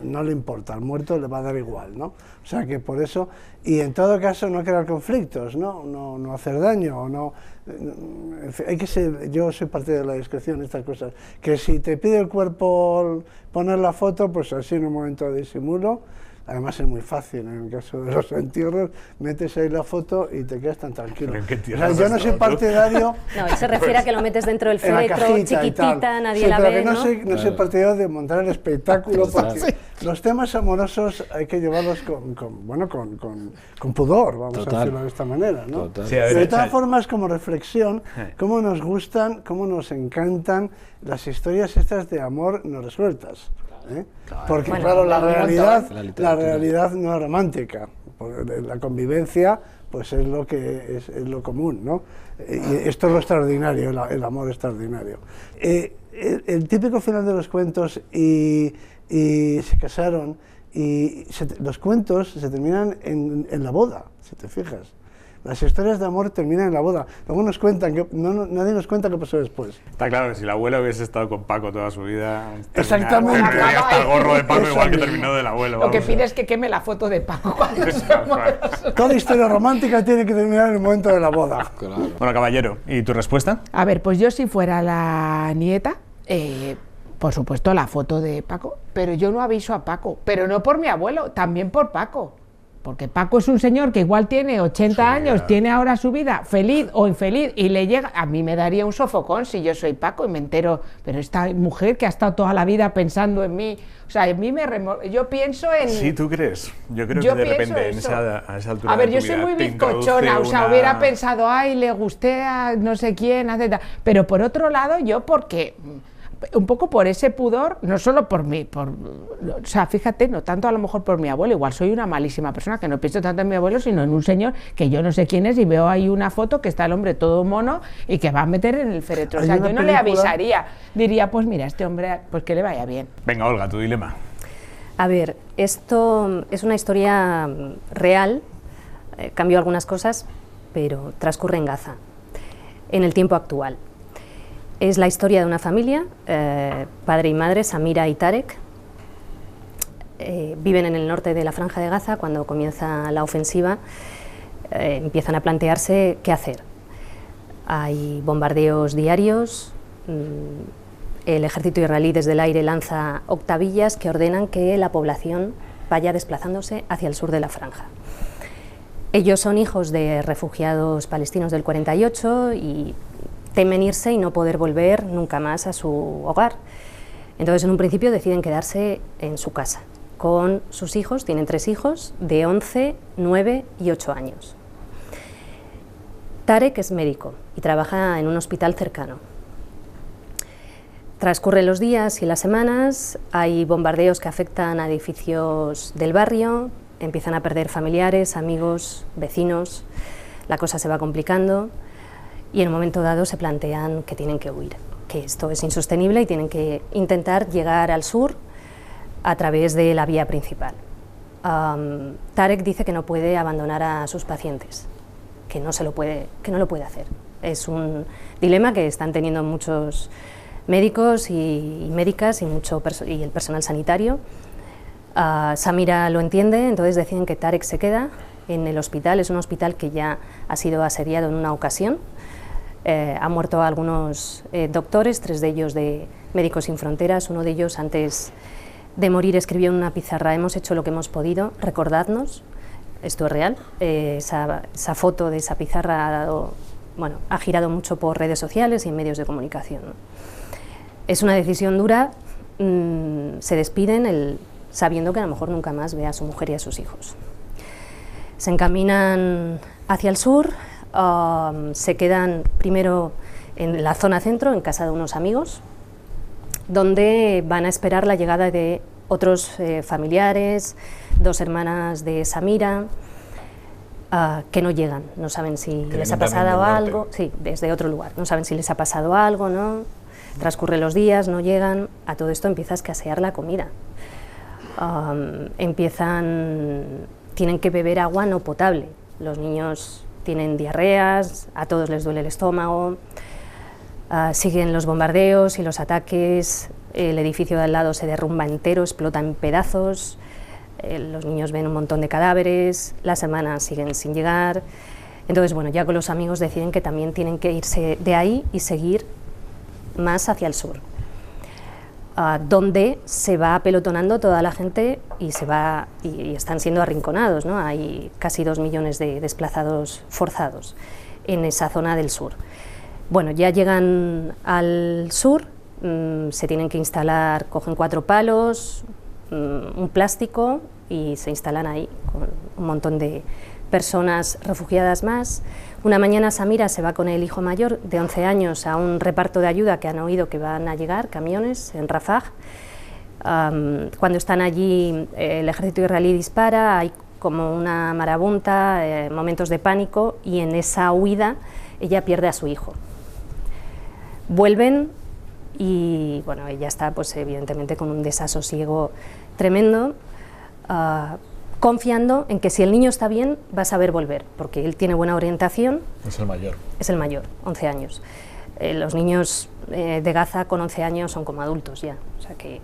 no le importa, al muerto le va a dar igual, ¿no? O sea que por eso, y en todo caso no crear conflictos, no hacer daño, en fin, hay que ser, yo soy parte de la discreción, estas cosas, que si te pide el cuerpo poner la foto, pues así en un momento de disimulo. Además es muy fácil, en el caso de los entierros, metes ahí la foto y te quedas tan tranquilo. ¿Pero en qué O sea, entierros yo has no soy estado tú? partidario No, él se refiere a que lo metes dentro del en la féretro, cajita y tal. chiquitita, nadie Sí, la pero ve, que no ¿no? soy Claro. partidario de montar el espectáculo, Total. porque los temas amorosos hay que llevarlos con pudor, vamos Total. a decirlo de esta manera, ¿no? Total. Sí, a ver, Pero de todas Echal. formas, como reflexión, cómo nos gustan, cómo nos encantan las historias estas de amor no resueltas. ¿eh? Porque Bueno, claro, la un montón. realidad, La la literatura. realidad no es romántica. La convivencia pues es lo que es lo común, ¿no? Y esto es lo extraordinario, el amor extraordinario. El típico final de los cuentos y se casaron y los cuentos se terminan en la boda, si te fijas. Las historias de amor terminan en la boda. Luego nos cuentan que nadie nos cuenta qué pasó después. Está claro que si la abuela hubiese estado con Paco toda su vida... Exactamente. Terminaría hasta el gorro de Paco Eso igual que mismo. terminó del abuelo. Lo que vamos. pide es que queme la foto de Paco cuando se muera. Toda historia romántica tiene que terminar en el momento de la boda. Claro. Bueno, caballero, ¿y tu respuesta? A ver, pues yo si fuera la nieta, por supuesto la foto de Paco, pero yo no aviso a Paco, pero no por mi abuelo, también por Paco. porque Paco es un señor que igual tiene 80 años, tiene ahora su vida feliz o infeliz y le llega, a mí me daría un sofocón si yo soy Paco y me entero, pero esta mujer que ha estado toda la vida pensando en mí, o sea, a mí yo pienso en... Sí, ¿tú crees? Yo creo que de repente a esa altura a ver, de yo tu soy vida muy te bizcochona, o sea, una... hubiera pensado, ay, le gusté a no sé quién, etc. Pero por otro lado, yo porque... un poco por ese pudor, no solo por mí, o sea, fíjate, no tanto a lo mejor por mi abuelo, igual soy una malísima persona, que no pienso tanto en mi abuelo, sino en un señor que yo no sé quién es y veo ahí una foto que está el hombre todo mono y que va a meter en el féretro. O sea, yo no le avisaría, diría, pues mira, este hombre, pues que le vaya bien. Venga, Olga, tu dilema. A ver, esto es una historia real, cambió algunas cosas, pero transcurre en Gaza, en el tiempo actual. Es la historia de una familia, padre y madre, Samira y Tarek. Viven en el norte de la Franja de Gaza. Cuando comienza la ofensiva, empiezan a plantearse qué hacer. Hay bombardeos diarios, el ejército israelí desde el aire lanza octavillas que ordenan que la población vaya desplazándose hacia el sur de la Franja. Ellos son hijos de refugiados palestinos del 48 y temen irse y no poder volver nunca más a su hogar. Entonces, en un principio deciden quedarse en su casa con sus hijos, tienen 3 hijos de 11, 9 y 8 años. Tarek es médico y trabaja en un hospital cercano. Transcurren los días y las semanas, hay bombardeos que afectan a edificios del barrio, empiezan a perder familiares, amigos, vecinos, la cosa se va complicando. Y en un momento dado se plantean que tienen que huir, que esto es insostenible y tienen que intentar llegar al sur a través de la vía principal. Tarek dice que no puede abandonar a sus pacientes, que no lo puede hacer. Es un dilema que están teniendo muchos médicos y médicas y el personal sanitario. Samira lo entiende, entonces deciden que Tarek se queda en el hospital. Es un hospital que ya ha sido asediado en una ocasión. Han muerto algunos doctores, 3 de ellos de Médicos Sin Fronteras. Uno de ellos, antes de morir, escribió en una pizarra: hemos hecho lo que hemos podido, recordadnos. Esto es real. Esa foto de esa pizarra ha girado mucho por redes sociales y en medios de comunicación. Es una decisión dura. Se despiden sabiendo que a lo mejor nunca más ve a su mujer y a sus hijos. Se encaminan hacia el sur. Se quedan primero en la zona centro, en casa de unos amigos, donde van a esperar la llegada de otros familiares, 2 hermanas de Samira, que no llegan, no saben si les ha pasado algo, sí, desde otro lugar, no saben si les ha pasado algo, ¿no? Transcurren los días, no llegan, a todo esto empieza a escasear la comida. Tienen que beber agua no potable, los niños tienen diarreas, a todos les duele el estómago, siguen los bombardeos y los ataques, el edificio de al lado se derrumba entero, explota en pedazos, los niños ven un montón de cadáveres, las hermanas siguen sin llegar. Entonces, bueno, ya con los amigos deciden que también tienen que irse de ahí y seguir más hacia el sur, donde se va apelotonando toda la gente y están siendo arrinconados, ¿no? Hay casi 2 millones de desplazados forzados en esa zona del sur. Bueno, ya llegan al sur, se tienen que instalar, cogen 4 palos, un plástico y se instalan ahí con un montón de personas refugiadas más. Una mañana Samira se va con el hijo mayor de 11 años a un reparto de ayuda que han oído que van a llegar, camiones, en Rafah. Cuando están allí, el ejército israelí dispara, hay como una marabunta, momentos de pánico, y en esa huida ella pierde a su hijo. Vuelven y bueno, ella está pues evidentemente con un desasosiego tremendo, confiando en que si el niño está bien va a saber volver, porque él tiene buena orientación. Es el mayor. Es el mayor, 11 años. Los niños de Gaza con 11 años son como adultos ya, o sea que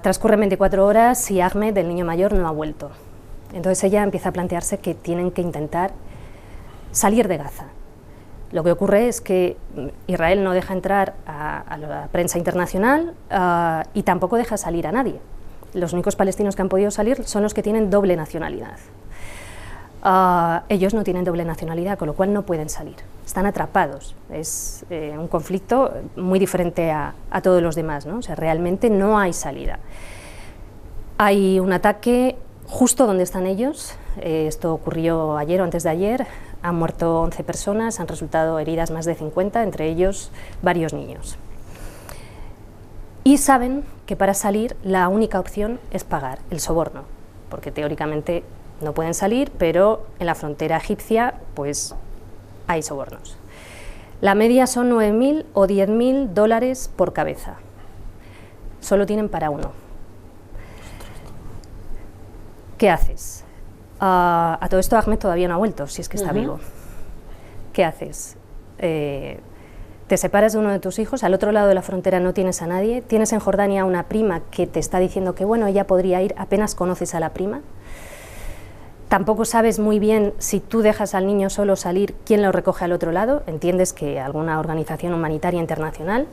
transcurren 24 horas y Ahmed, el niño mayor, no ha vuelto. Entonces ella empieza a plantearse que tienen que intentar salir de Gaza. Lo que ocurre es que Israel no deja entrar a la prensa internacional y tampoco deja salir a nadie. los únicos palestinos que han podido salir son los que tienen doble nacionalidad. Ellos no tienen doble nacionalidad, con lo cual no pueden salir, están atrapados. Es un conflicto muy diferente a todos los demás, ¿no? O sea, realmente no hay salida. Hay un ataque justo donde están ellos, esto ocurrió ayer o antes de ayer, han muerto 11 personas, han resultado heridas más de 50, entre ellos varios niños. Y saben que para salir la única opción es pagar el soborno, porque teóricamente no pueden salir, pero en la frontera egipcia pues hay sobornos. La media son 9.000 o 10.000 dólares por cabeza. Solo tienen para uno. ¿Qué haces? A todo esto Ahmed todavía no ha vuelto, si es que está vivo. ¿Qué haces? Te separas de uno de tus hijos, al otro lado de la frontera no tienes a nadie, tienes en Jordania una prima que te está diciendo que bueno, ella podría ir, apenas conoces a la prima. Tampoco sabes muy bien si tú dejas al niño solo salir, quién lo recoge al otro lado, entiendes que alguna organización humanitaria internacional.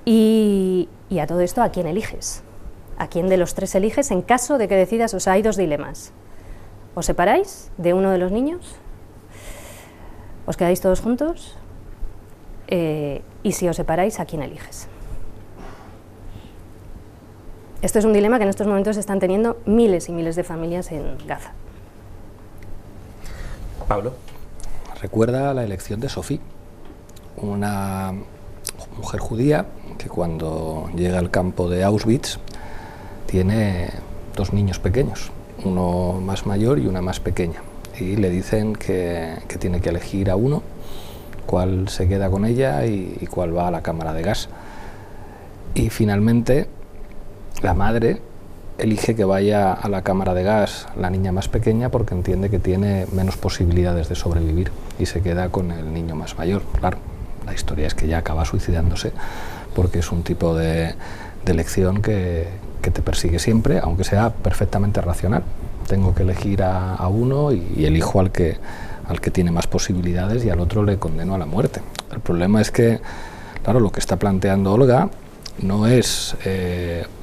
Y a todo esto, ¿a quién eliges? ¿A quién de los tres eliges en caso de que decidas? O sea, hay dos dilemas. ¿Os separáis de uno de los niños? ¿Os quedáis todos juntos? Y si os separáis, ¿a quién eliges? Esto es un dilema que en estos momentos están teniendo miles y miles de familias en Gaza. Pablo. Recuerda la elección de Sophie, una mujer judía que cuando llega al campo de Auschwitz tiene dos niños pequeños, uno más mayor y una más pequeña, y le dicen que tiene que elegir a uno, cuál se queda con ella y cuál va a la cámara de gas. Y finalmente la madre elige que vaya a la cámara de gas la niña más pequeña porque entiende que tiene menos posibilidades de sobrevivir y se queda con el niño más mayor. Claro, la historia es que ella acaba suicidándose porque es un tipo de elección que te persigue siempre, aunque sea perfectamente racional. Tengo que elegir a uno y elijo al que tiene más posibilidades y al otro le condeno a la muerte. El problema es que, claro, lo que está planteando Olga no es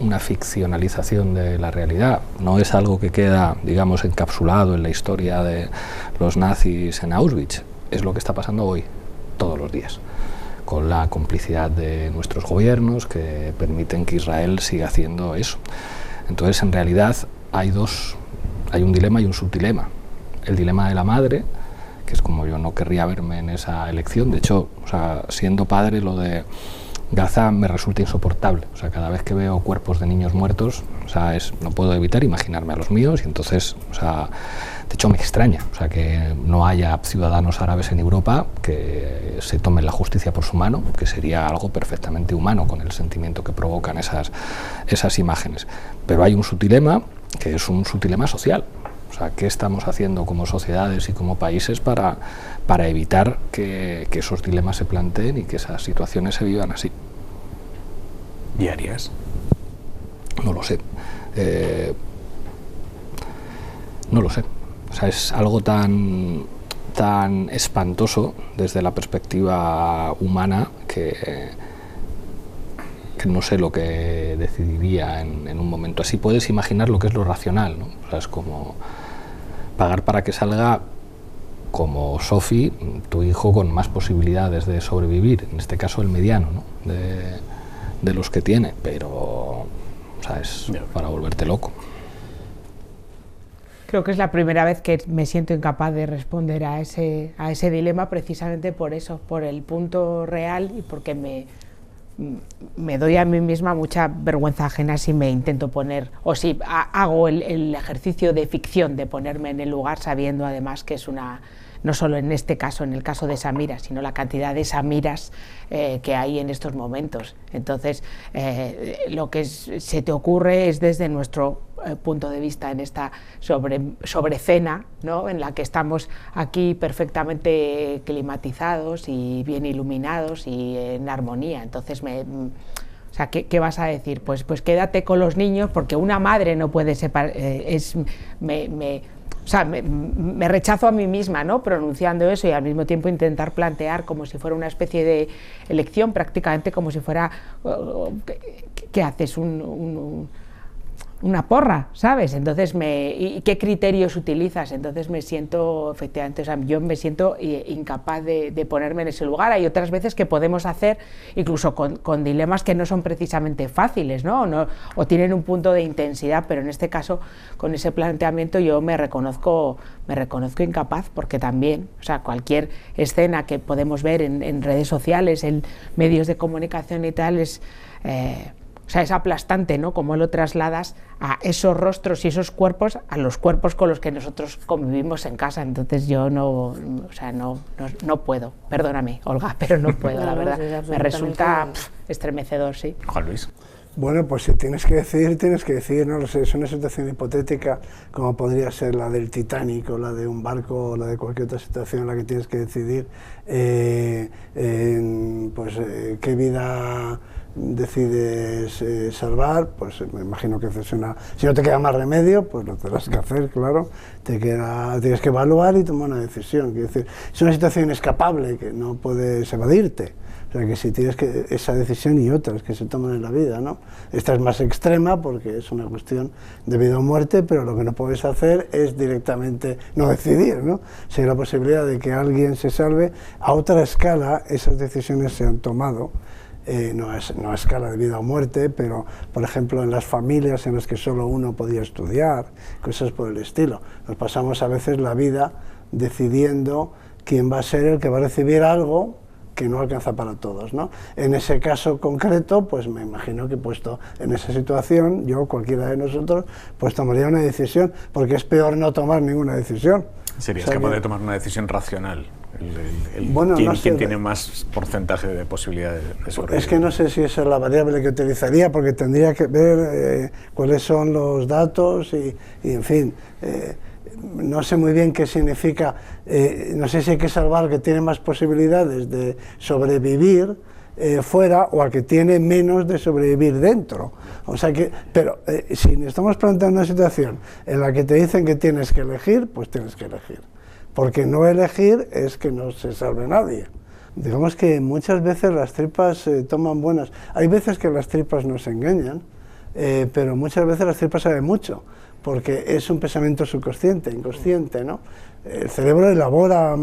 una ficcionalización de la realidad, no es algo que queda, digamos, encapsulado en la historia de los nazis en Auschwitz, es lo que está pasando hoy, todos los días, con la complicidad de nuestros gobiernos que permiten que Israel siga haciendo eso. Entonces, en realidad, hay un dilema y un subdilema. El dilema de la madre, que es como yo no querría verme en esa elección, de hecho, o sea, siendo padre, lo de Gaza me resulta insoportable, o sea, cada vez que veo cuerpos de niños muertos, o sea, no puedo evitar imaginarme a los míos y entonces, o sea, de hecho me extraña, o sea, que no haya ciudadanos árabes en Europa que se tomen la justicia por su mano, que sería algo perfectamente humano con el sentimiento que provocan esas imágenes. Pero hay un subdilema que es un subdilema social. O sea, ¿qué estamos haciendo como sociedades y como países para evitar que esos dilemas se planteen y que esas situaciones se vivan así? ¿Y harías? No lo sé. No lo sé. O sea, es algo tan espantoso desde la perspectiva humana que no sé lo que decidiría en un momento así. Puedes imaginar lo que es lo racional, ¿no? O sea, es como pagar para que salga como Sophie, tu hijo con más posibilidades de sobrevivir, en este caso el mediano, ¿no? de los que tiene, pero o sea, es para volverte loco. Creo que es la primera vez que me siento incapaz de responder a ese dilema, precisamente por eso, por el punto real y porque me doy a mí misma mucha vergüenza ajena si me intento poner, o si hago el ejercicio de ficción de ponerme en el lugar sabiendo además que es no solo en este caso, en el caso de Samira, sino la cantidad de Samiras que hay en estos momentos. Entonces, lo que se te ocurre es desde nuestro punto de vista en esta sobrecena, ¿no? En la que estamos aquí perfectamente climatizados y bien iluminados y en armonía. Entonces, o sea, ¿qué vas a decir? Pues quédate con los niños, porque una madre no puede separar, o sea, me rechazo a mí misma, ¿no? Pronunciando eso y al mismo tiempo intentar plantear como si fuera una especie de elección, prácticamente como si fuera, ¿qué haces? una porra, ¿sabes? Entonces, ¿y qué criterios utilizas? Entonces me siento, efectivamente, o sea, yo me siento incapaz de ponerme en ese lugar. Hay otras veces que podemos hacer, incluso con dilemas que no son precisamente fáciles, ¿no? O tienen un punto de intensidad, pero en este caso, con ese planteamiento yo me reconozco incapaz, porque también, o sea, cualquier escena que podemos ver en redes sociales, en medios de comunicación y tal, es aplastante, ¿no? Cómo lo trasladas a esos rostros y esos cuerpos, a los cuerpos con los que nosotros convivimos en casa. Entonces yo no puedo, perdóname, Olga, pero no puedo, la verdad. Me resulta estremecedor, sí. Juan Luis. Bueno, pues si tienes que decidir, no lo sé, es una situación hipotética como podría ser la del Titanic o la de un barco o la de cualquier otra situación en la que tienes que decidir qué vida decides salvar. Pues me imagino que haces si no te queda más remedio, pues lo tendrás que hacer, claro, tienes que evaluar y tomar una decisión. Quiero decir, es una situación inescapable que no puedes evadirte. O sea, que si tienes esa decisión y otras que se toman en la vida, ¿no? Esta es más extrema porque es una cuestión de vida o muerte, pero lo que no puedes hacer es directamente no decidir, ¿no? Si hay la posibilidad de que alguien se salve, a otra escala esas decisiones se han tomado, no a escala de vida o muerte, pero por ejemplo en las familias en las que solo uno podía estudiar, cosas por el estilo. Nos pasamos a veces la vida decidiendo quién va a ser el que va a recibir algo que no alcanza para todos, ¿no? En ese caso concreto, pues me imagino que puesto en esa situación, yo, cualquiera de nosotros, pues tomaría una decisión, porque es peor no tomar ninguna decisión. ¿Serías capaz de tomar una decisión racional? ¿Quién tiene más porcentaje de posibilidad de sobrevivir? Es que no sé si esa es la variable que utilizaría, porque tendría que ver cuáles son los datos y en fin, no sé muy bien qué significa, no sé si hay que salvar al que tiene más posibilidades de sobrevivir fuera o al que tiene menos de sobrevivir dentro. O sea que, pero si estamos planteando una situación en la que te dicen que tienes que elegir, pues tienes que elegir. Porque no elegir es que no se salve nadie. Digamos que muchas veces las tripas toman buenas. Hay veces que las tripas nos engañan, pero muchas veces las tripas saben mucho, porque es un pensamiento subconsciente, inconsciente, ¿no? El cerebro elabora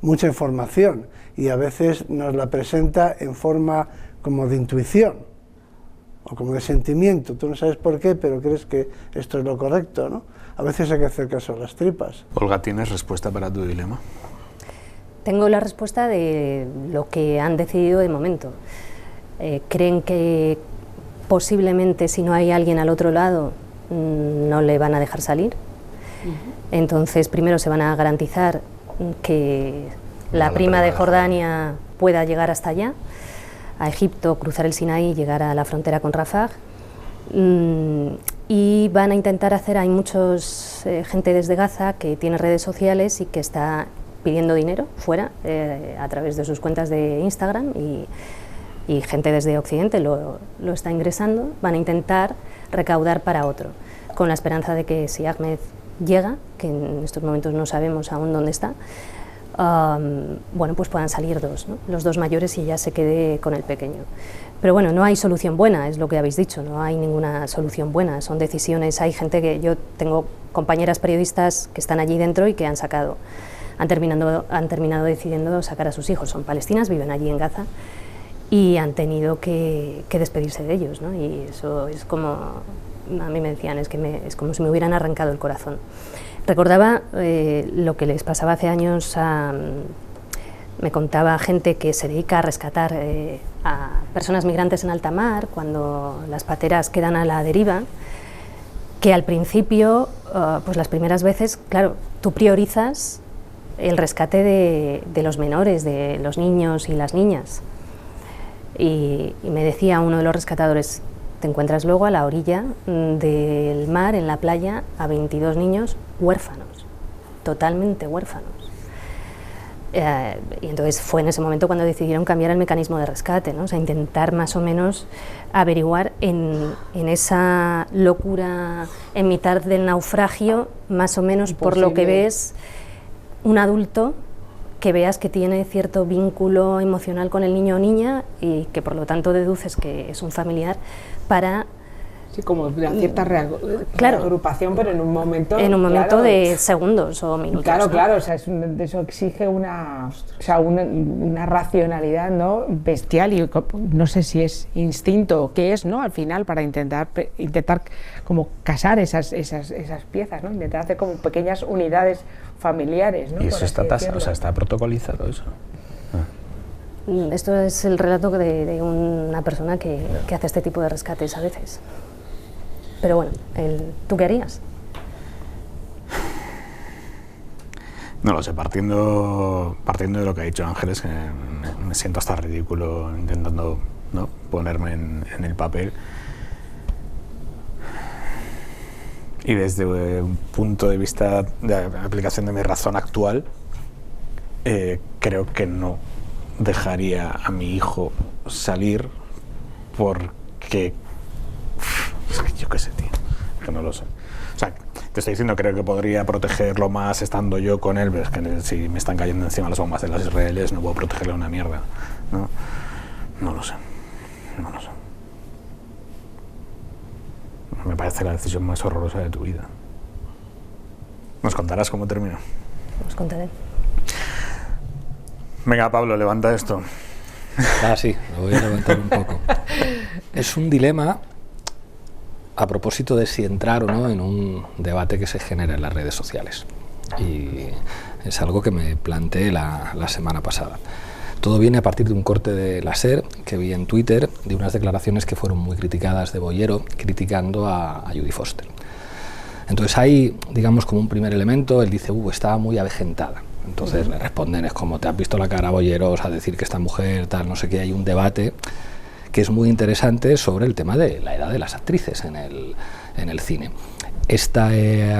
mucha información y a veces nos la presenta en forma como de intuición o como de sentimiento. Tú no sabes por qué, pero crees que esto es lo correcto, ¿no? A veces hay que hacer caso a las tripas. Olga, ¿tienes respuesta para tu dilema? Tengo la respuesta de lo que han decidido de momento. Creen que posiblemente si no hay alguien al otro lado no le van a dejar salir. Entonces primero se van a garantizar que la prima de Jordania pueda llegar hasta allá, a Egipto, cruzar el Sinaí y llegar a la frontera con Rafah. Y van a intentar hay muchos gente desde Gaza que tiene redes sociales y que está pidiendo dinero fuera a través de sus cuentas de Instagram y gente desde Occidente lo está ingresando. Van a intentar recaudar para otro, con la esperanza de que si Ahmed llega, que en estos momentos no sabemos aún dónde está, bueno, pues puedan salir dos, ¿no? Los dos mayores y ya se quede con el pequeño. Pero bueno, no hay solución buena, es lo que habéis dicho, no hay ninguna solución buena, son decisiones. Hay gente que yo tengo compañeras periodistas que están allí dentro y que han terminado decidiendo sacar a sus hijos. Son palestinas, viven allí en Gaza y han tenido que despedirse de ellos, ¿no? Y eso es como, a mí me decían, es como si me hubieran arrancado el corazón. Recordaba lo que les pasaba hace años me contaba gente que se dedica a rescatar a personas migrantes en alta mar, cuando las pateras quedan a la deriva, que al principio, pues las primeras veces, claro, tú priorizas el rescate de los menores, de los niños y las niñas. Y me decía uno de los rescatadores, te encuentras luego a la orilla del mar, en la playa, a 22 niños huérfanos, totalmente huérfanos. Y entonces fue en ese momento cuando decidieron cambiar el mecanismo de rescate, ¿no? O sea, intentar más o menos averiguar en esa locura en mitad del naufragio, más o menos por lo que ves, un adulto que veas que tiene cierto vínculo emocional con el niño o niña y que por lo tanto deduces que es un familiar, para Sí, como una cierta Claro. reagrupación, pero en un momento... En un momento claro, de segundos o minutos. Claro, ¿no? claro, o sea, eso exige una racionalidad, ¿no?, bestial, y no sé si es instinto o qué es, ¿no?, al final, para intentar como casar esas piezas, ¿no?, intentar hacer como pequeñas unidades familiares, ¿no? Y eso está decirlo. o sea, está protocolizado eso. Esto es el relato de una persona que hace este tipo de rescates a veces. Pero bueno, ¿tú qué harías? No lo sé, partiendo de lo que ha dicho Ángeles, que me siento hasta ridículo intentando, ¿no?, ponerme en el papel. Y desde un punto de vista de aplicación de mi razón actual, creo que no dejaría a mi hijo salir porque... yo qué sé, tío, que no lo sé. O sea, te estoy diciendo, creo que podría protegerlo más estando yo con él, pero es que si me están cayendo encima las bombas de las israelíes no puedo protegerle una mierda, ¿no? No lo sé, no lo sé. Me parece la decisión más horrorosa de tu vida. ¿Nos contarás cómo terminó? Os contaré. Venga, Pablo, levanta esto. Sí, lo voy a levantar un poco. Es un dilema a propósito de si entrar o no en un debate que se genera en las redes sociales. Y es algo que me planteé la semana pasada. Todo viene a partir de un corte de la SER que vi en Twitter, de unas declaraciones que fueron muy criticadas de Bollero, criticando a Judy Foster. Entonces hay, digamos, como un primer elemento, él dice, estaba muy avejentada. Entonces le responden, es como, ¿te has visto la cara, Bollero? O sea, decir que esta mujer, tal, no sé qué. Hay un debate que es muy interesante sobre el tema de la edad de las actrices en el cine. Esta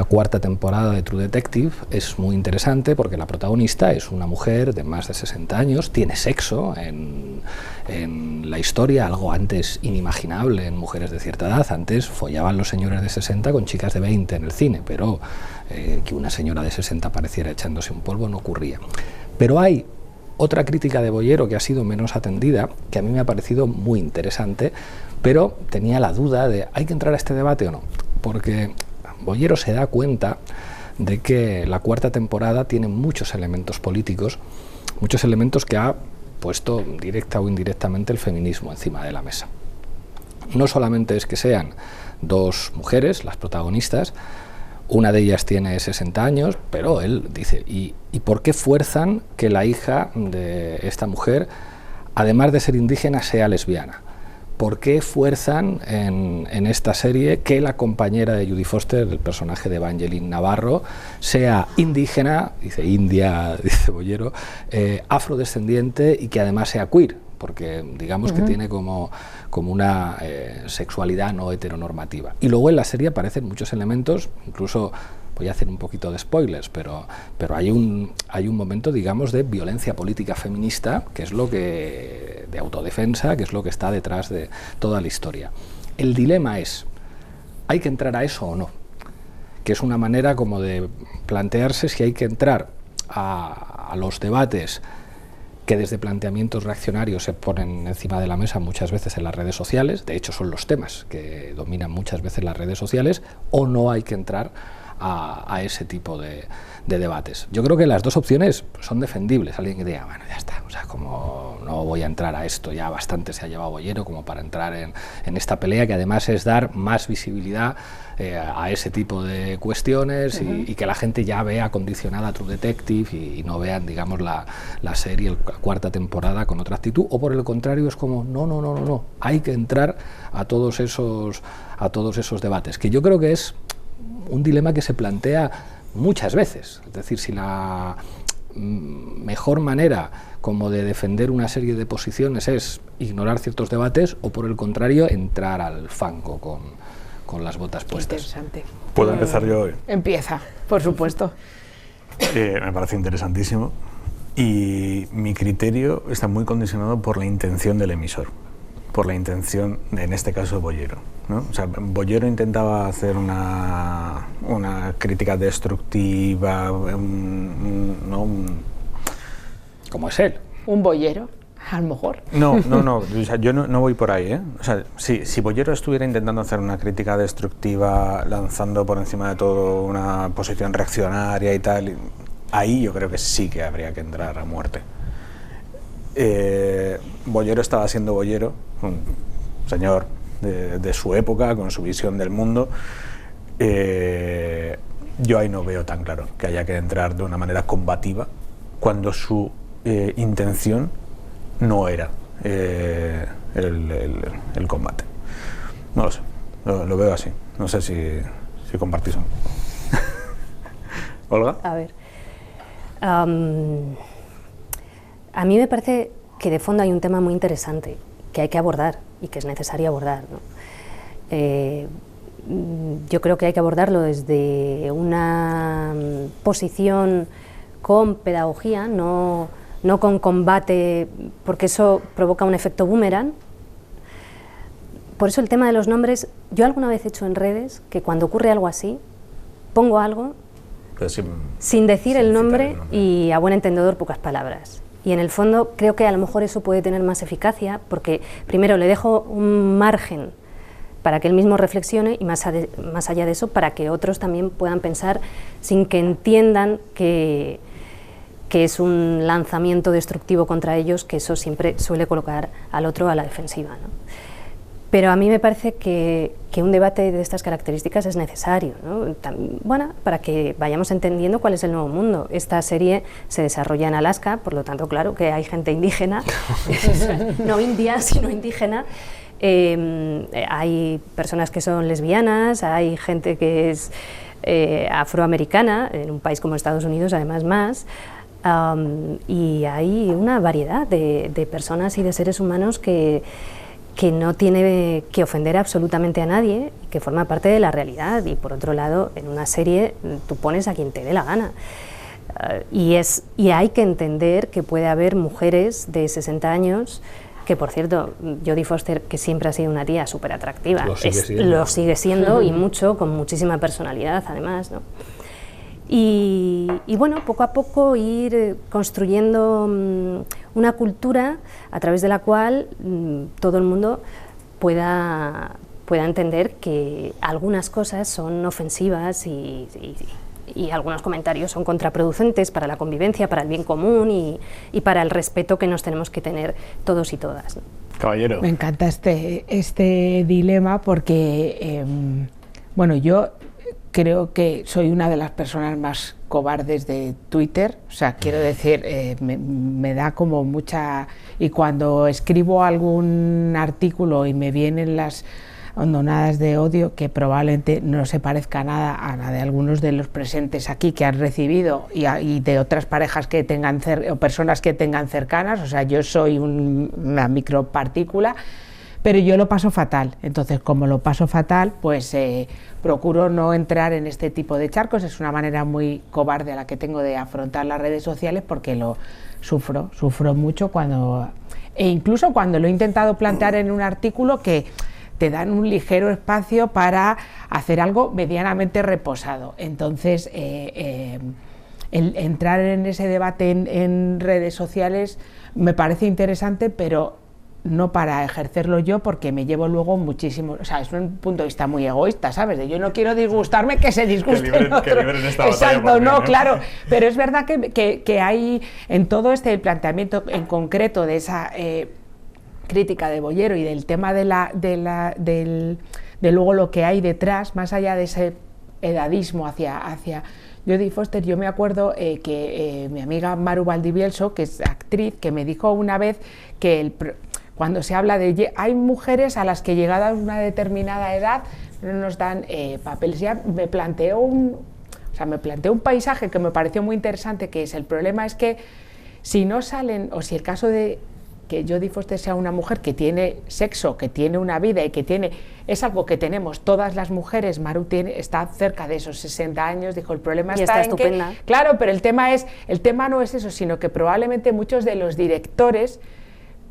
cuarta temporada de True Detective es muy interesante porque la protagonista es una mujer de más de 60 años, tiene sexo en la historia, algo antes inimaginable en mujeres de cierta edad. Antes follaban los señores de 60 con chicas de 20 en el cine, pero que una señora de 60 apareciera echándose un polvo no ocurría. Pero hay otra crítica de Bollero que ha sido menos atendida, que a mí me ha parecido muy interesante, pero tenía la duda de, ¿hay que entrar a este debate o no? Porque Bollero se da cuenta de que la cuarta temporada tiene muchos elementos políticos, muchos elementos que ha puesto directa o indirectamente el feminismo encima de la mesa. No solamente es que sean dos mujeres las protagonistas, una de ellas tiene 60 años, pero él dice, ¿y por qué fuerzan que la hija de esta mujer, además de ser indígena, sea lesbiana? ¿Por qué fuerzan en esta serie que la compañera de Judy Foster, el personaje de Evangeline Navarro, sea indígena, dice India, dice Bollero, afrodescendiente y que además sea queer? Porque digamos que tiene como una sexualidad no heteronormativa. Y luego en la serie aparecen muchos elementos, incluso voy a hacer un poquito de spoilers, pero hay un momento, digamos, de violencia política feminista, que es lo que, de autodefensa, que es lo que está detrás de toda la historia. El dilema es, ¿hay que entrar a eso o no? Que es una manera como de plantearse si hay que entrar a los debates que desde planteamientos reaccionarios se ponen encima de la mesa muchas veces en las redes sociales, de hecho son los temas que dominan muchas veces las redes sociales, o no hay que entrar a ese tipo de debates. Yo creo que las dos opciones son defendibles. Alguien que diga, bueno, ya está, o sea, como no voy a entrar a esto, ya bastante se ha llevado Bollero como para entrar en esta pelea, que además es dar más visibilidad a ese tipo de cuestiones y que la gente ya vea condicionada True Detective y no vean, digamos, la serie, la cuarta temporada con otra actitud, o por el contrario es como, no, hay que entrar a todos esos debates, que yo creo que es un dilema que se plantea muchas veces. Es decir, si la mejor manera como de defender una serie de posiciones es ignorar ciertos debates o por el contrario entrar al fango con las botas puestas. Interesante. ¿Puedo empezar yo hoy? Empieza, por supuesto. Me parece interesantísimo y mi criterio está muy condicionado por la intención del emisor, por la intención, en este caso, Bollero, ¿no? O sea, Bollero intentaba hacer una crítica destructiva, ¿Cómo es él? Un boyero. a lo mejor. No, o sea, yo no voy por ahí, ¿eh? O sea, si Bollero estuviera intentando hacer una crítica destructiva, lanzando por encima de todo una posición reaccionaria y tal, ahí yo creo que sí que habría que entrar a muerte. Bollero estaba siendo Bollero, un señor de su época, con su visión del mundo. Yo ahí no veo tan claro que haya que entrar de una manera combativa cuando su intención no era el combate. No lo sé, lo veo así. No sé si compartís. ¿Olga? A ver, a mí me parece que de fondo hay un tema muy interesante que hay que abordar y que es necesario abordar, ¿no? Yo creo que hay que abordarlo desde una posición con pedagogía, no con combate, porque eso provoca un efecto boomerang. Por eso el tema de los nombres, yo alguna vez he hecho en redes que cuando ocurre algo así, pongo algo sin decir el nombre y a buen entendedor pocas palabras. Y en el fondo creo que a lo mejor eso puede tener más eficacia porque primero le dejo un margen para que él mismo reflexione y más allá de eso para que otros también puedan pensar sin que entiendan que es un lanzamiento destructivo contra ellos, que eso siempre suele colocar al otro a la defensiva, ¿no? Pero a mí me parece que un debate de estas características es necesario, ¿no? Bueno, para que vayamos entendiendo cuál es el nuevo mundo. Esta serie se desarrolla en Alaska, por lo tanto, claro que hay gente indígena, no india, sino indígena. Hay personas que son lesbianas, hay gente que es afroamericana, en un país como Estados Unidos además más, y hay una variedad de personas y de seres humanos que no tiene que ofender absolutamente a nadie, que forma parte de la realidad. Y por otro lado, en una serie tú pones a quien te dé la gana. Y hay que entender que puede haber mujeres de 60 años, que por cierto, Jodie Foster, que siempre ha sido una tía súper atractiva, lo sigue siendo y mucho, con muchísima personalidad además, ¿no? Y bueno, poco a poco ir construyendo una cultura a través de la cual todo el mundo pueda entender que algunas cosas son ofensivas y algunos comentarios son contraproducentes para la convivencia, para el bien común y para el respeto que nos tenemos que tener todos y todas, ¿no? Caballero. Me encanta este dilema porque, bueno, yo creo que soy una de las personas más cobardes de Twitter, o sea, quiero decir, me da como mucha... Y cuando escribo algún artículo y me vienen las hondonadas de odio, que probablemente no se parezca nada a la de algunos de los presentes aquí que han recibido y de otras parejas que tengan o personas que tengan cercanas, o sea, yo soy una micropartícula, pero yo lo paso fatal. Entonces, como lo paso fatal, pues procuro no entrar en este tipo de charcos. Es una manera muy cobarde la que tengo de afrontar las redes sociales porque lo sufro mucho e incluso cuando lo he intentado plantear en un artículo que te dan un ligero espacio para hacer algo medianamente reposado. Entonces, el entrar en ese debate en redes sociales me parece interesante, pero no para ejercerlo yo, porque me llevo luego muchísimo, o sea, es un punto de vista muy egoísta, ¿sabes? De yo no quiero disgustarme, que se disgusten otros. Exacto, no, claro, pero es verdad que hay en todo este planteamiento en concreto de esa crítica de Bollero y del tema de luego lo que hay detrás, más allá de ese edadismo hacia Jodie Foster. Yo me acuerdo que mi amiga Maru Valdivielso, que es actriz, que me dijo una vez que cuando se habla de... Hay mujeres a las que llegada a una determinada edad no nos dan papeles. Ya me planteó un paisaje que me pareció muy interesante, que es el problema es que si no salen, o si el caso de que Jodie Foster sea una mujer que tiene sexo, que tiene una vida y que es algo que tenemos todas las mujeres. Maru está cerca de esos 60 años, dijo, el problema está en estupenda. Que... Claro, pero el tema no es eso, sino que probablemente muchos de los directores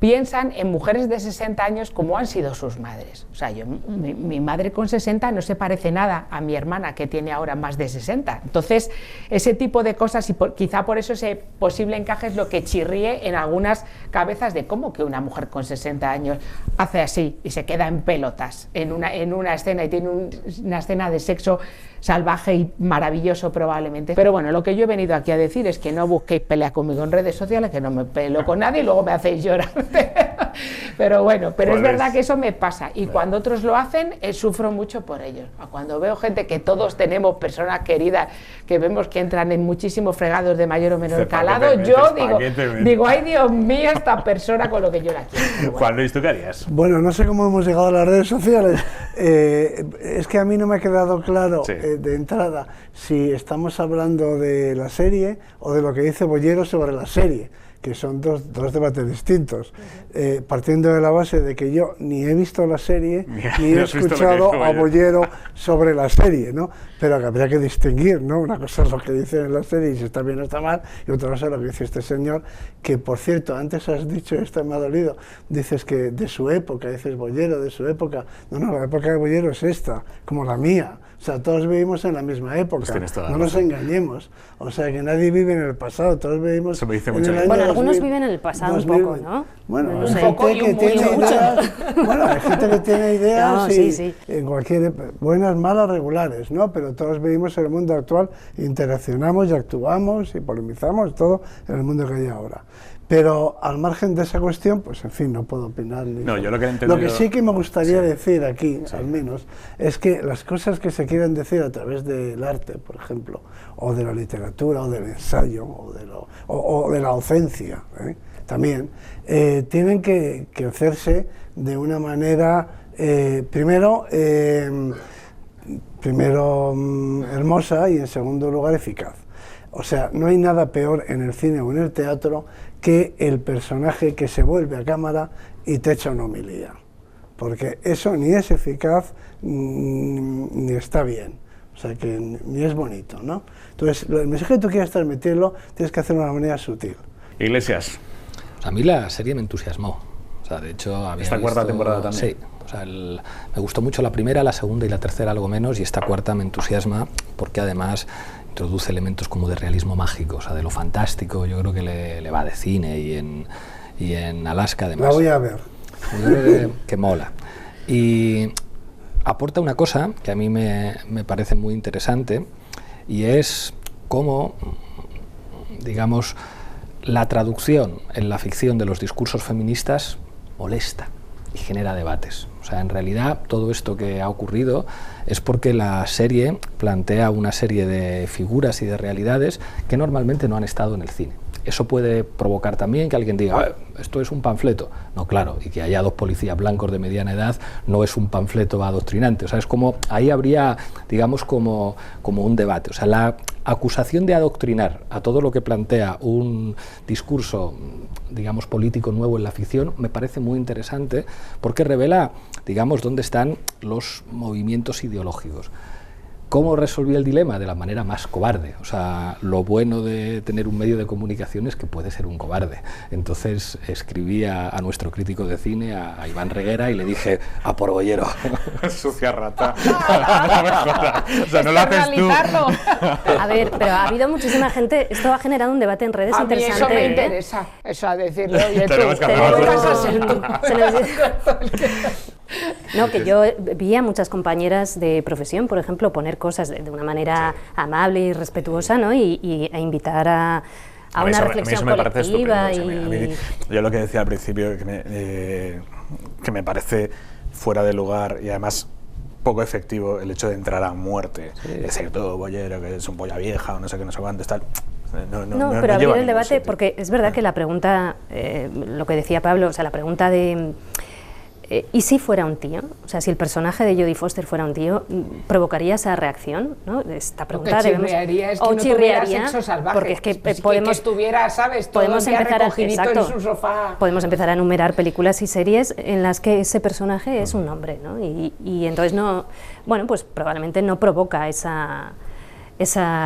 piensan en mujeres de 60 años como han sido sus madres. O sea, mi madre con 60 no se parece nada a mi hermana que tiene ahora más de 60. Entonces, ese tipo de cosas, y quizá por eso ese posible encaje es lo que chirríe en algunas cabezas de cómo que una mujer con 60 años hace así y se queda en pelotas en una escena y tiene una escena de sexo salvaje y maravilloso probablemente. Pero bueno, lo que yo he venido aquí a decir es que no busquéis pelea conmigo en redes sociales, que no me peleo con nadie y luego me hacéis llorar. Pero bueno, pero es verdad que eso me pasa y cuando otros lo hacen sufro mucho por ellos. Cuando veo gente que todos tenemos, personas queridas, que vemos que entran en muchísimos fregados de mayor o menor calado, yo digo, ay Dios mío, esta persona con lo que yo la quiero. Bueno. Juan Luis, ¿tú qué harías? Bueno, no sé cómo hemos llegado a las redes sociales. Es que a mí no me ha quedado claro de entrada si estamos hablando de la serie o de lo que dice Bollero sobre la serie, que son dos debates distintos, partiendo de la base de que yo ni he visto la serie, ni he escuchado a Bollero sobre la serie, ¿no? Pero que habría que distinguir, ¿no? Una cosa es lo que dice en la serie y si está bien o está mal, y otra cosa es lo que dice este señor, que por cierto, antes has dicho, esto me ha dolido, dices que de su época, dices Bollero, de su época, no, la época de Bollero es esta, como la mía. O sea, todos vivimos en la misma época, no nos engañemos. O sea, que nadie vive en el pasado, todos vivimos en el año Bueno, algunos 2000, viven en el pasado 2000, un poco, ¿no? Bueno, no hay sé. gente que tiene ideas, bueno, hay gente que tiene ideas No, sí. en cualquier, buenas, malas, regulares, ¿no? Pero todos vivimos en el mundo actual, interaccionamos y actuamos y polemizamos, todo en el mundo que hay ahora. Pero al margen de esa cuestión, pues en fin, no puedo opinar. No, yo lo que he entendido... Lo que sí que me gustaría decir aquí, al menos, es que las cosas que se quieren decir a través del arte, por ejemplo, o de la literatura, o del ensayo, o de la docencia, también, tienen que hacerse de una manera, primero hermosa y en segundo lugar eficaz. O sea, no hay nada peor en el cine o en el teatro que el personaje que se vuelve a cámara y te echa una homilía, porque eso ni es eficaz ni está bien, o sea que ni es bonito, ¿no? Entonces, el mensaje que tú quieras transmitirlo tienes que hacerlo de una manera sutil. Iglesias. A mí la serie me entusiasmó, o sea, de hecho había ¿Esta cuarta temporada también? Sí, o sea, me gustó mucho la primera, la segunda y la tercera algo menos, y esta cuarta me entusiasma porque además introduce elementos como de realismo mágico, o sea, de lo fantástico. Yo creo que le va de cine y en Alaska además. La voy a ver. Yo creo que mola. Y aporta una cosa que a mí me parece muy interesante, y es cómo, digamos, la traducción en la ficción de los discursos feministas molesta y genera debates. O sea, en realidad todo esto que ha ocurrido es porque la serie plantea una serie de figuras y de realidades que normalmente no han estado en el cine. Eso puede provocar también que alguien diga, esto es un panfleto. No, claro, y que haya dos policías blancos de mediana edad no es un panfleto adoctrinante. O sea, es como, ahí habría, digamos, como un debate. O sea, la acusación de adoctrinar a todo lo que plantea un discurso, digamos, político nuevo en la ficción me parece muy interesante porque revela, digamos, dónde están los movimientos ideológicos. ¿Cómo resolví el dilema? De la manera más cobarde. O sea, lo bueno de tener un medio de comunicación es que puede ser un cobarde. Entonces escribí a nuestro crítico de cine, a Iván Reguera, y le dije, a por Bollero. Sucia rata. O sea, no lo haces tú. A ver, pero ha habido muchísima gente, esto ha generado un debate en redes interesante. Eso me interesa, eso a decirlo. Oye, No, que yo vi a muchas compañeras de profesión, por ejemplo, poner cosas de una manera amable y respetuosa, ¿no? e invitar a una reflexión colectiva. Yo lo que decía al principio, que me parece fuera de lugar y además poco efectivo el hecho de entrar a muerte. Decir todo Bollero, que es un polla vieja o no sé qué, no sé cuánto, tal. No, pero abrir el debate, porque es verdad que la pregunta, lo que decía Pablo, o sea, la pregunta de... ¿y si fuera un tío? O sea, si el personaje de Jodie Foster fuera un tío, ¿provocaría esa reacción? ¿no? Esta pregunta chirriaría, es que no tuviera sexo salvaje. Porque es que podemos... Que estuviera, ¿sabes? Todo podemos empezar en su sofá. Podemos empezar a enumerar películas y series en las que ese personaje es un hombre, ¿no? Y entonces no... Bueno, pues probablemente no provoca esa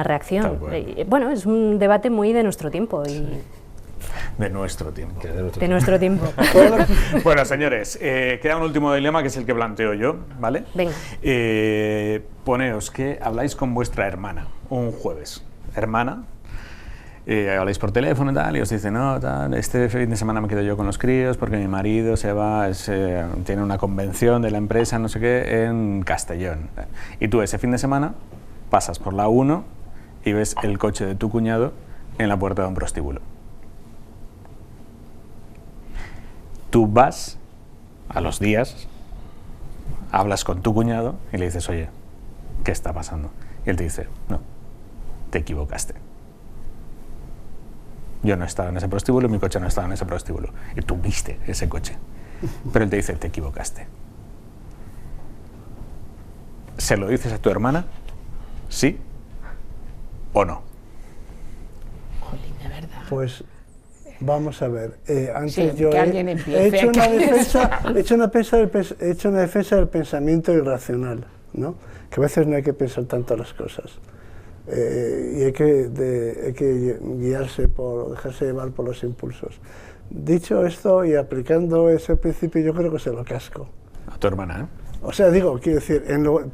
reacción. Bueno, es un debate muy de nuestro tiempo y... De nuestro tiempo. De nuestro tiempo. Bueno, señores, queda un último dilema que es el que planteo yo, ¿vale? Venga. Poneos que habláis con vuestra hermana un jueves. Hermana, habláis por teléfono y tal, y os dice, no, tal, este fin de semana me quedo yo con los críos porque mi marido se va, tiene una convención de la empresa, no sé qué, en Castellón. Y tú ese fin de semana pasas por la 1 y ves el coche de tu cuñado en la puerta de un prostíbulo. Tú vas, a los días, hablas con tu cuñado y le dices, oye, ¿qué está pasando? Y él te dice, no, te equivocaste. Yo no estaba en ese prostíbulo, mi coche no estaba en ese prostíbulo. Y tú viste ese coche. Pero él te dice, te equivocaste. ¿Se lo dices a tu hermana? ¿Sí o no? Jolín, de verdad. Pues vamos a ver. Antes Sí, yo que alguien empiece, he que hecho una defensa del pensamiento irracional, ¿no? Que a veces no hay que pensar tanto las cosas. Y hay que guiarse dejarse llevar por los impulsos. Dicho esto y aplicando ese principio, yo creo que se lo casco. A tu hermana, ¿eh? O sea, digo, quiero decir,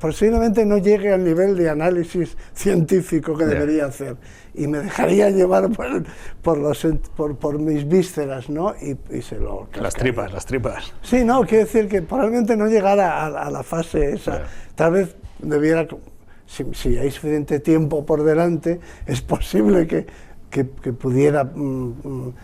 posiblemente no llegue al nivel de análisis científico que debería hacer y me dejaría llevar por mis vísceras, ¿no? Y se lo cascaría. Las tripas. Sí, no, quiero decir que probablemente no llegara a la fase esa. Claro. Tal vez debiera, si hay suficiente tiempo por delante, es posible que pudiera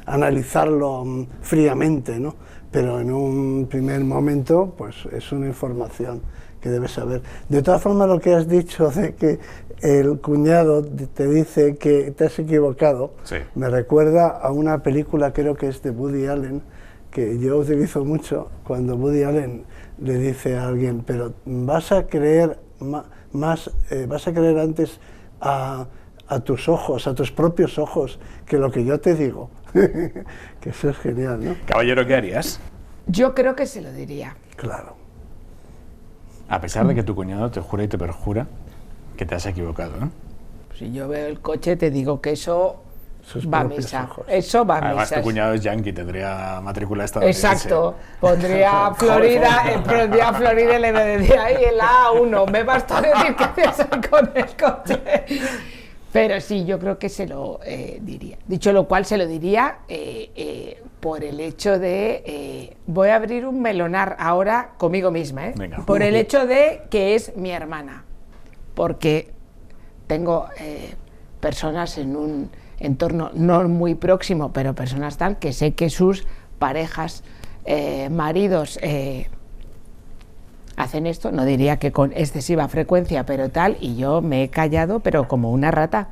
analizarlo fríamente, ¿no? Pero en un primer momento, pues es una información que debes saber. De todas formas, lo que has dicho de que el cuñado te dice que te has equivocado, Sí. me recuerda a una película, creo que es de Woody Allen, que yo utilizo mucho, cuando Woody Allen le dice a alguien, pero vas a creer vas a creer antes a tus ojos, a tus propios ojos, que lo que yo te digo. Que eso es genial, ¿no? Caballero, ¿qué harías? Yo creo que se lo diría. Claro. A pesar de que tu cuñado te jura y te perjura que te has equivocado, ¿no? Si yo veo el coche, te digo que eso Sus va a propios misa. ojos. Eso va a Además, misa. tu cuñado es yankee, tendría matrícula estadounidense. Exacto. Pondría Florida y le decía ahí el A1. Me basta decir que hacías con el coche. Pero sí, yo creo que se lo diría. Dicho lo cual, se lo diría por el hecho de... voy a abrir un melonar ahora conmigo misma, ¿eh? Venga. Por el hecho de que es mi hermana. Porque tengo personas en un entorno no muy próximo, pero personas tal, que sé que sus parejas, maridos... hacen esto, no diría que con excesiva frecuencia, pero tal, y yo me he callado, pero como una rata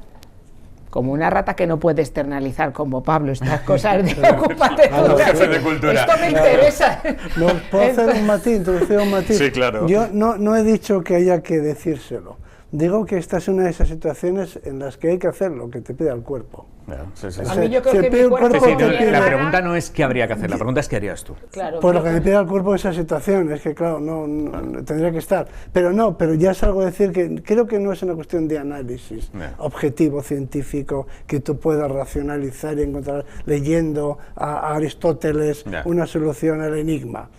que no puede externalizar como Pablo estas cosas de ocuparte tú. Jefe de cultura. Esto me interesa. No, ¿puedo hacer un matiz, introducir un matiz? Sí, claro. Yo no he dicho que haya que decírselo. Digo que esta es una de esas situaciones en las que hay que hacer lo que te pide el cuerpo. Sí, sí, A sí. mí yo creo Se que pide mi el cuerpo... cuerpo, Sí, te pide- la pregunta no es qué habría que hacer, la pregunta es qué harías tú. Claro, Por lo que creo le pide al cuerpo esa situación, es que claro, no tendría que estar. Pero ya es algo decir que creo que no es una cuestión de análisis objetivo, científico, que tú puedas racionalizar y encontrar leyendo a Aristóteles una solución al enigma.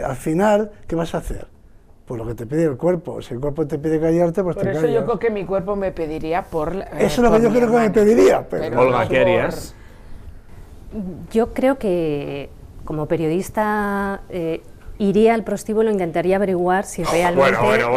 Al final, ¿qué vas a hacer? Pues lo que te pide el cuerpo. Si el cuerpo te pide callarte, pues Por te eso callas. yo creo que mi cuerpo me pediría por... Eso es lo que yo creo que me pediría. Pero Olga, no ¿qué harías? Yo creo que como periodista iría al prostíbulo e intentaría averiguar si realmente... Bueno,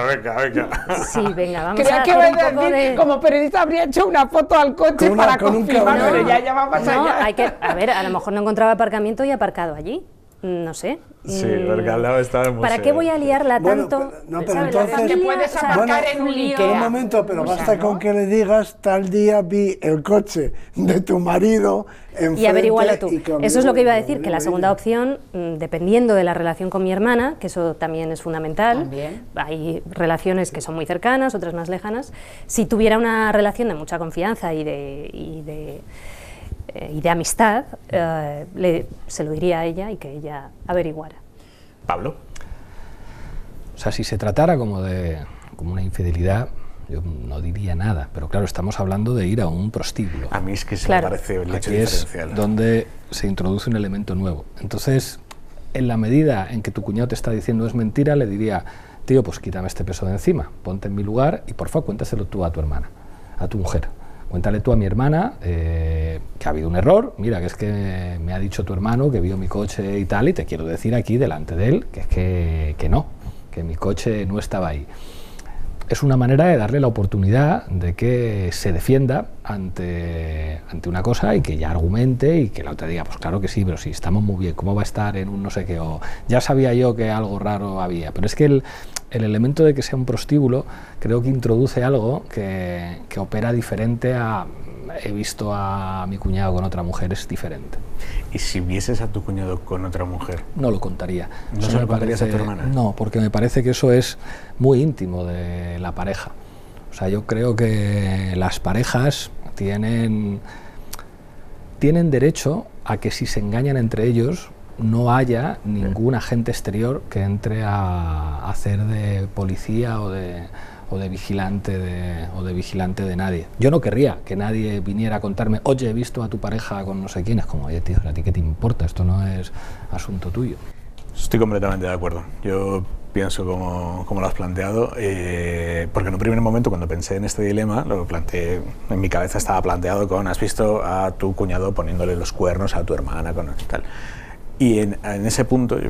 venga. Sí, venga, vamos Creía a que hacer iba a un poco decir, de... como periodista habría hecho una foto al coche para con un confirmar, cabrón. pero ya va más No, allá. hay que, a ver, a lo mejor no encontraba aparcamiento y aparcado allí. No sé. Sí, porque al lado está el museo. ¿Para qué voy a liarla Bueno, tanto? pero- no, pero ¿Sabes? La entonces- familia, Que puedes o sea, aparcar es en un lío. Pero un Ikea. momento, pero O sea, basta ¿no? con que le digas tal día vi el coche de tu marido enfrente Y averígualo tú. y que Eso es lo que iba a decir, averigüe que la ella. segunda opción, dependiendo de la relación con mi hermana, que eso también es fundamental, También. hay relaciones que son muy cercanas, otras más lejanas, si tuviera una relación de mucha confianza y de amistad, se lo diría a ella y que ella averiguara. Pablo. O sea, si se tratara como una infidelidad, yo no diría nada, pero claro, estamos hablando de ir a un prostíbulo. A mí es que se Claro. me parece el hecho Aquí es diferencial. donde se introduce un elemento nuevo. Entonces, en la medida en que tu cuñado te está diciendo es mentira, le diría, tío, pues quítame este peso de encima, ponte en mi lugar y por favor cuéntaselo tú a tu hermana, a tu mujer. Cuéntale tú a mi hermana que ha habido un error, mira, que es que me ha dicho tu hermano que vio mi coche y tal, y te quiero decir aquí delante de él que es que no, que mi coche no estaba ahí. Es una manera de darle la oportunidad de que se defienda ante una cosa y que ya argumente y que la otra diga, pues claro que sí, pero si estamos muy bien, ¿cómo va a estar en un no sé qué? O ya sabía yo que algo raro había. Pero es que el elemento de que sea un prostíbulo creo que introduce algo que opera diferente a... He visto a mi cuñado con otra mujer, es diferente. ¿Y si vieses a tu cuñado con otra mujer? No lo contaría. ¿No Eso se lo me contarías a tu parece- hermana? No, porque me parece que eso es muy íntimo de la pareja. O sea, yo creo que las parejas tienen derecho a que si se engañan entre ellos no haya ningún agente exterior que entre a hacer de policía o de vigilante de nadie. Yo no querría que nadie viniera a contarme, oye, he visto a tu pareja con no sé quién. Es como, oye, tío, ¿a ti qué te importa? Esto no es asunto tuyo. Estoy completamente de acuerdo. Yo pienso como lo has planteado, porque en un primer momento cuando pensé en este dilema, lo planteé, en mi cabeza estaba planteado con, has visto a tu cuñado poniéndole los cuernos a tu hermana, con tal. Y en ese punto yo,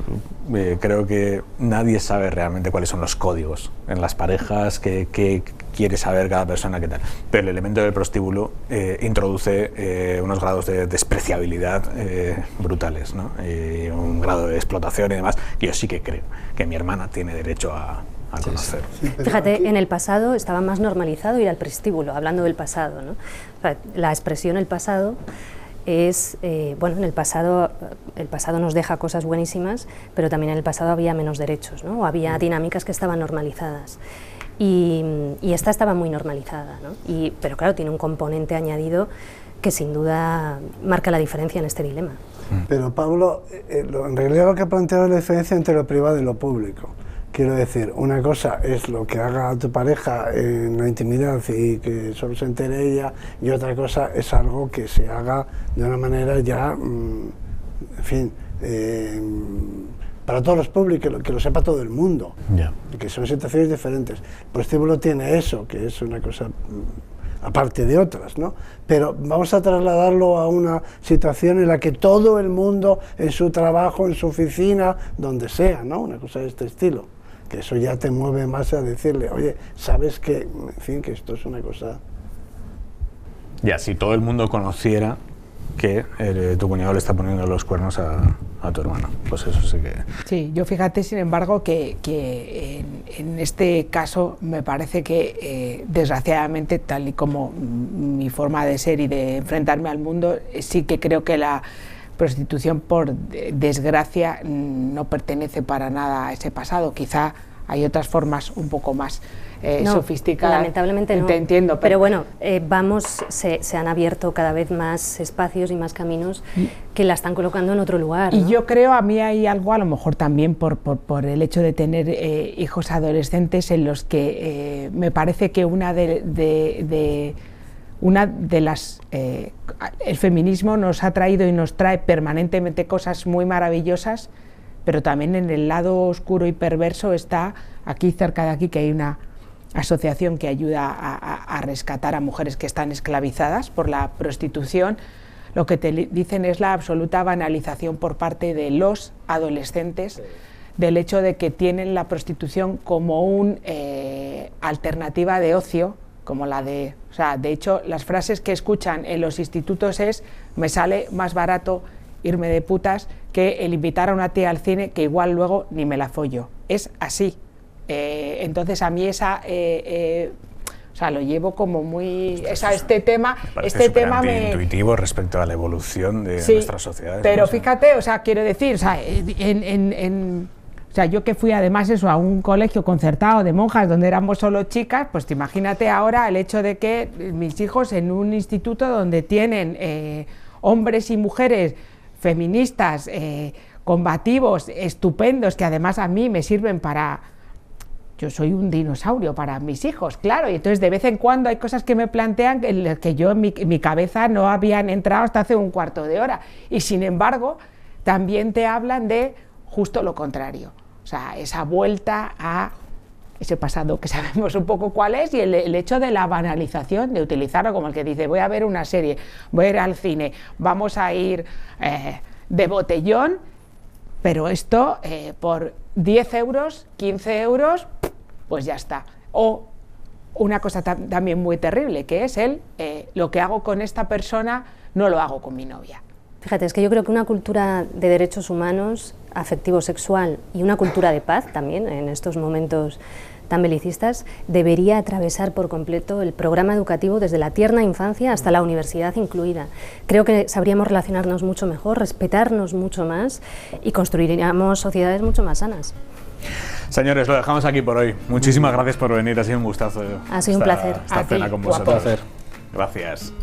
creo que nadie sabe realmente cuáles son los códigos en las parejas, qué quiere saber cada persona, qué tal. Pero el elemento del prostíbulo introduce unos grados de despreciabilidad brutales, ¿no? Un grado de explotación y demás, que yo sí que creo que mi hermana tiene derecho a conocer. Sí, pero Fíjate, aquí- en el pasado estaba más normalizado ir al prostíbulo, hablando del pasado, ¿no? O sea, la expresión el pasado es, bueno, en el pasado nos deja cosas buenísimas, pero también en el pasado había menos derechos, ¿no? O había dinámicas que estaban normalizadas. Y esta estaba muy normalizada, ¿no? Pero claro, tiene un componente añadido que sin duda marca la diferencia en este dilema. Pero Pablo, en realidad lo que ha planteado es la diferencia entre lo privado y lo público. Quiero decir, una cosa es lo que haga tu pareja en la intimidad y que solo se entere ella, y otra cosa es algo que se haga de una manera ya, en fin, para todos los públicos, que lo sepa todo el mundo, Ya. que son situaciones diferentes. El prostíbulo tiene eso, que es una cosa aparte de otras, ¿no? Pero vamos a trasladarlo a una situación en la que todo el mundo, en su trabajo, en su oficina, donde sea, ¿no? Una cosa de este estilo, que eso ya te mueve más a decirle, oye, sabes que, en fin, que esto es una cosa... Ya, si todo el mundo conociera que tu cuñado le está poniendo los cuernos a tu hermano, pues eso sí que... Sí, yo fíjate, sin embargo, que en este caso me parece que, desgraciadamente, tal y como mi forma de ser y de enfrentarme al mundo, sí que creo que la prostitución, por desgracia, no pertenece para nada a ese pasado. Quizá hay otras formas un poco más No, sofisticadas. lamentablemente no. Te entiendo. Pero bueno, se han abierto cada vez más espacios y más caminos que la están colocando en otro lugar, Y ¿no? yo creo, a mí hay algo, a lo mejor también por el hecho de tener hijos adolescentes, en los que me parece que una de las... el feminismo nos ha traído y nos trae permanentemente cosas muy maravillosas, pero también en el lado oscuro y perverso está, aquí cerca de aquí, que hay una asociación que ayuda a rescatar a mujeres que están esclavizadas por la prostitución. Lo que te dicen es la absoluta banalización por parte de los adolescentes del hecho de que tienen la prostitución como una alternativa de ocio, como la de... O sea, de hecho, las frases que escuchan en los institutos es: me sale más barato irme de putas que el invitar a una tía al cine, que igual luego ni me la follo. Es así. Entonces a mí esa... o sea, lo llevo como muy... este tema me... intuitivo respecto a la evolución de Sí, nuestras sociedades. pero ¿no? fíjate, o sea, quiero decir, o sea, o sea, yo que fui además eso a un colegio concertado de monjas donde éramos solo chicas, pues te imagínate ahora el hecho de que mis hijos en un instituto donde tienen hombres y mujeres feministas, combativos, estupendos, que además a mí me sirven para... yo soy un dinosaurio para mis hijos, claro, y entonces de vez en cuando hay cosas que me plantean que yo en mi cabeza no habían entrado hasta hace un cuarto de hora, y sin embargo también te hablan de justo lo contrario, o sea, esa vuelta a ese pasado que sabemos un poco cuál es, y el hecho de la banalización, de utilizarlo como el que dice, voy a ver una serie, voy a ir al cine, vamos a ir de botellón, pero esto por 10 euros, 15 euros, pues ya está. O una cosa también muy terrible, que es lo que hago con esta persona no lo hago con mi novia. Fíjate, es que yo creo que una cultura de derechos humanos, afectivo-sexual y una cultura de paz también, en estos momentos tan belicistas, debería atravesar por completo el programa educativo desde la tierna infancia hasta la universidad incluida. Creo que sabríamos relacionarnos mucho mejor, respetarnos mucho más y construiríamos sociedades mucho más sanas. Señores, lo dejamos aquí por hoy. Muchísimas gracias por venir, ha sido un gustazo. Ha sido un placer. Esta cena con vosotros. Un placer. Gracias.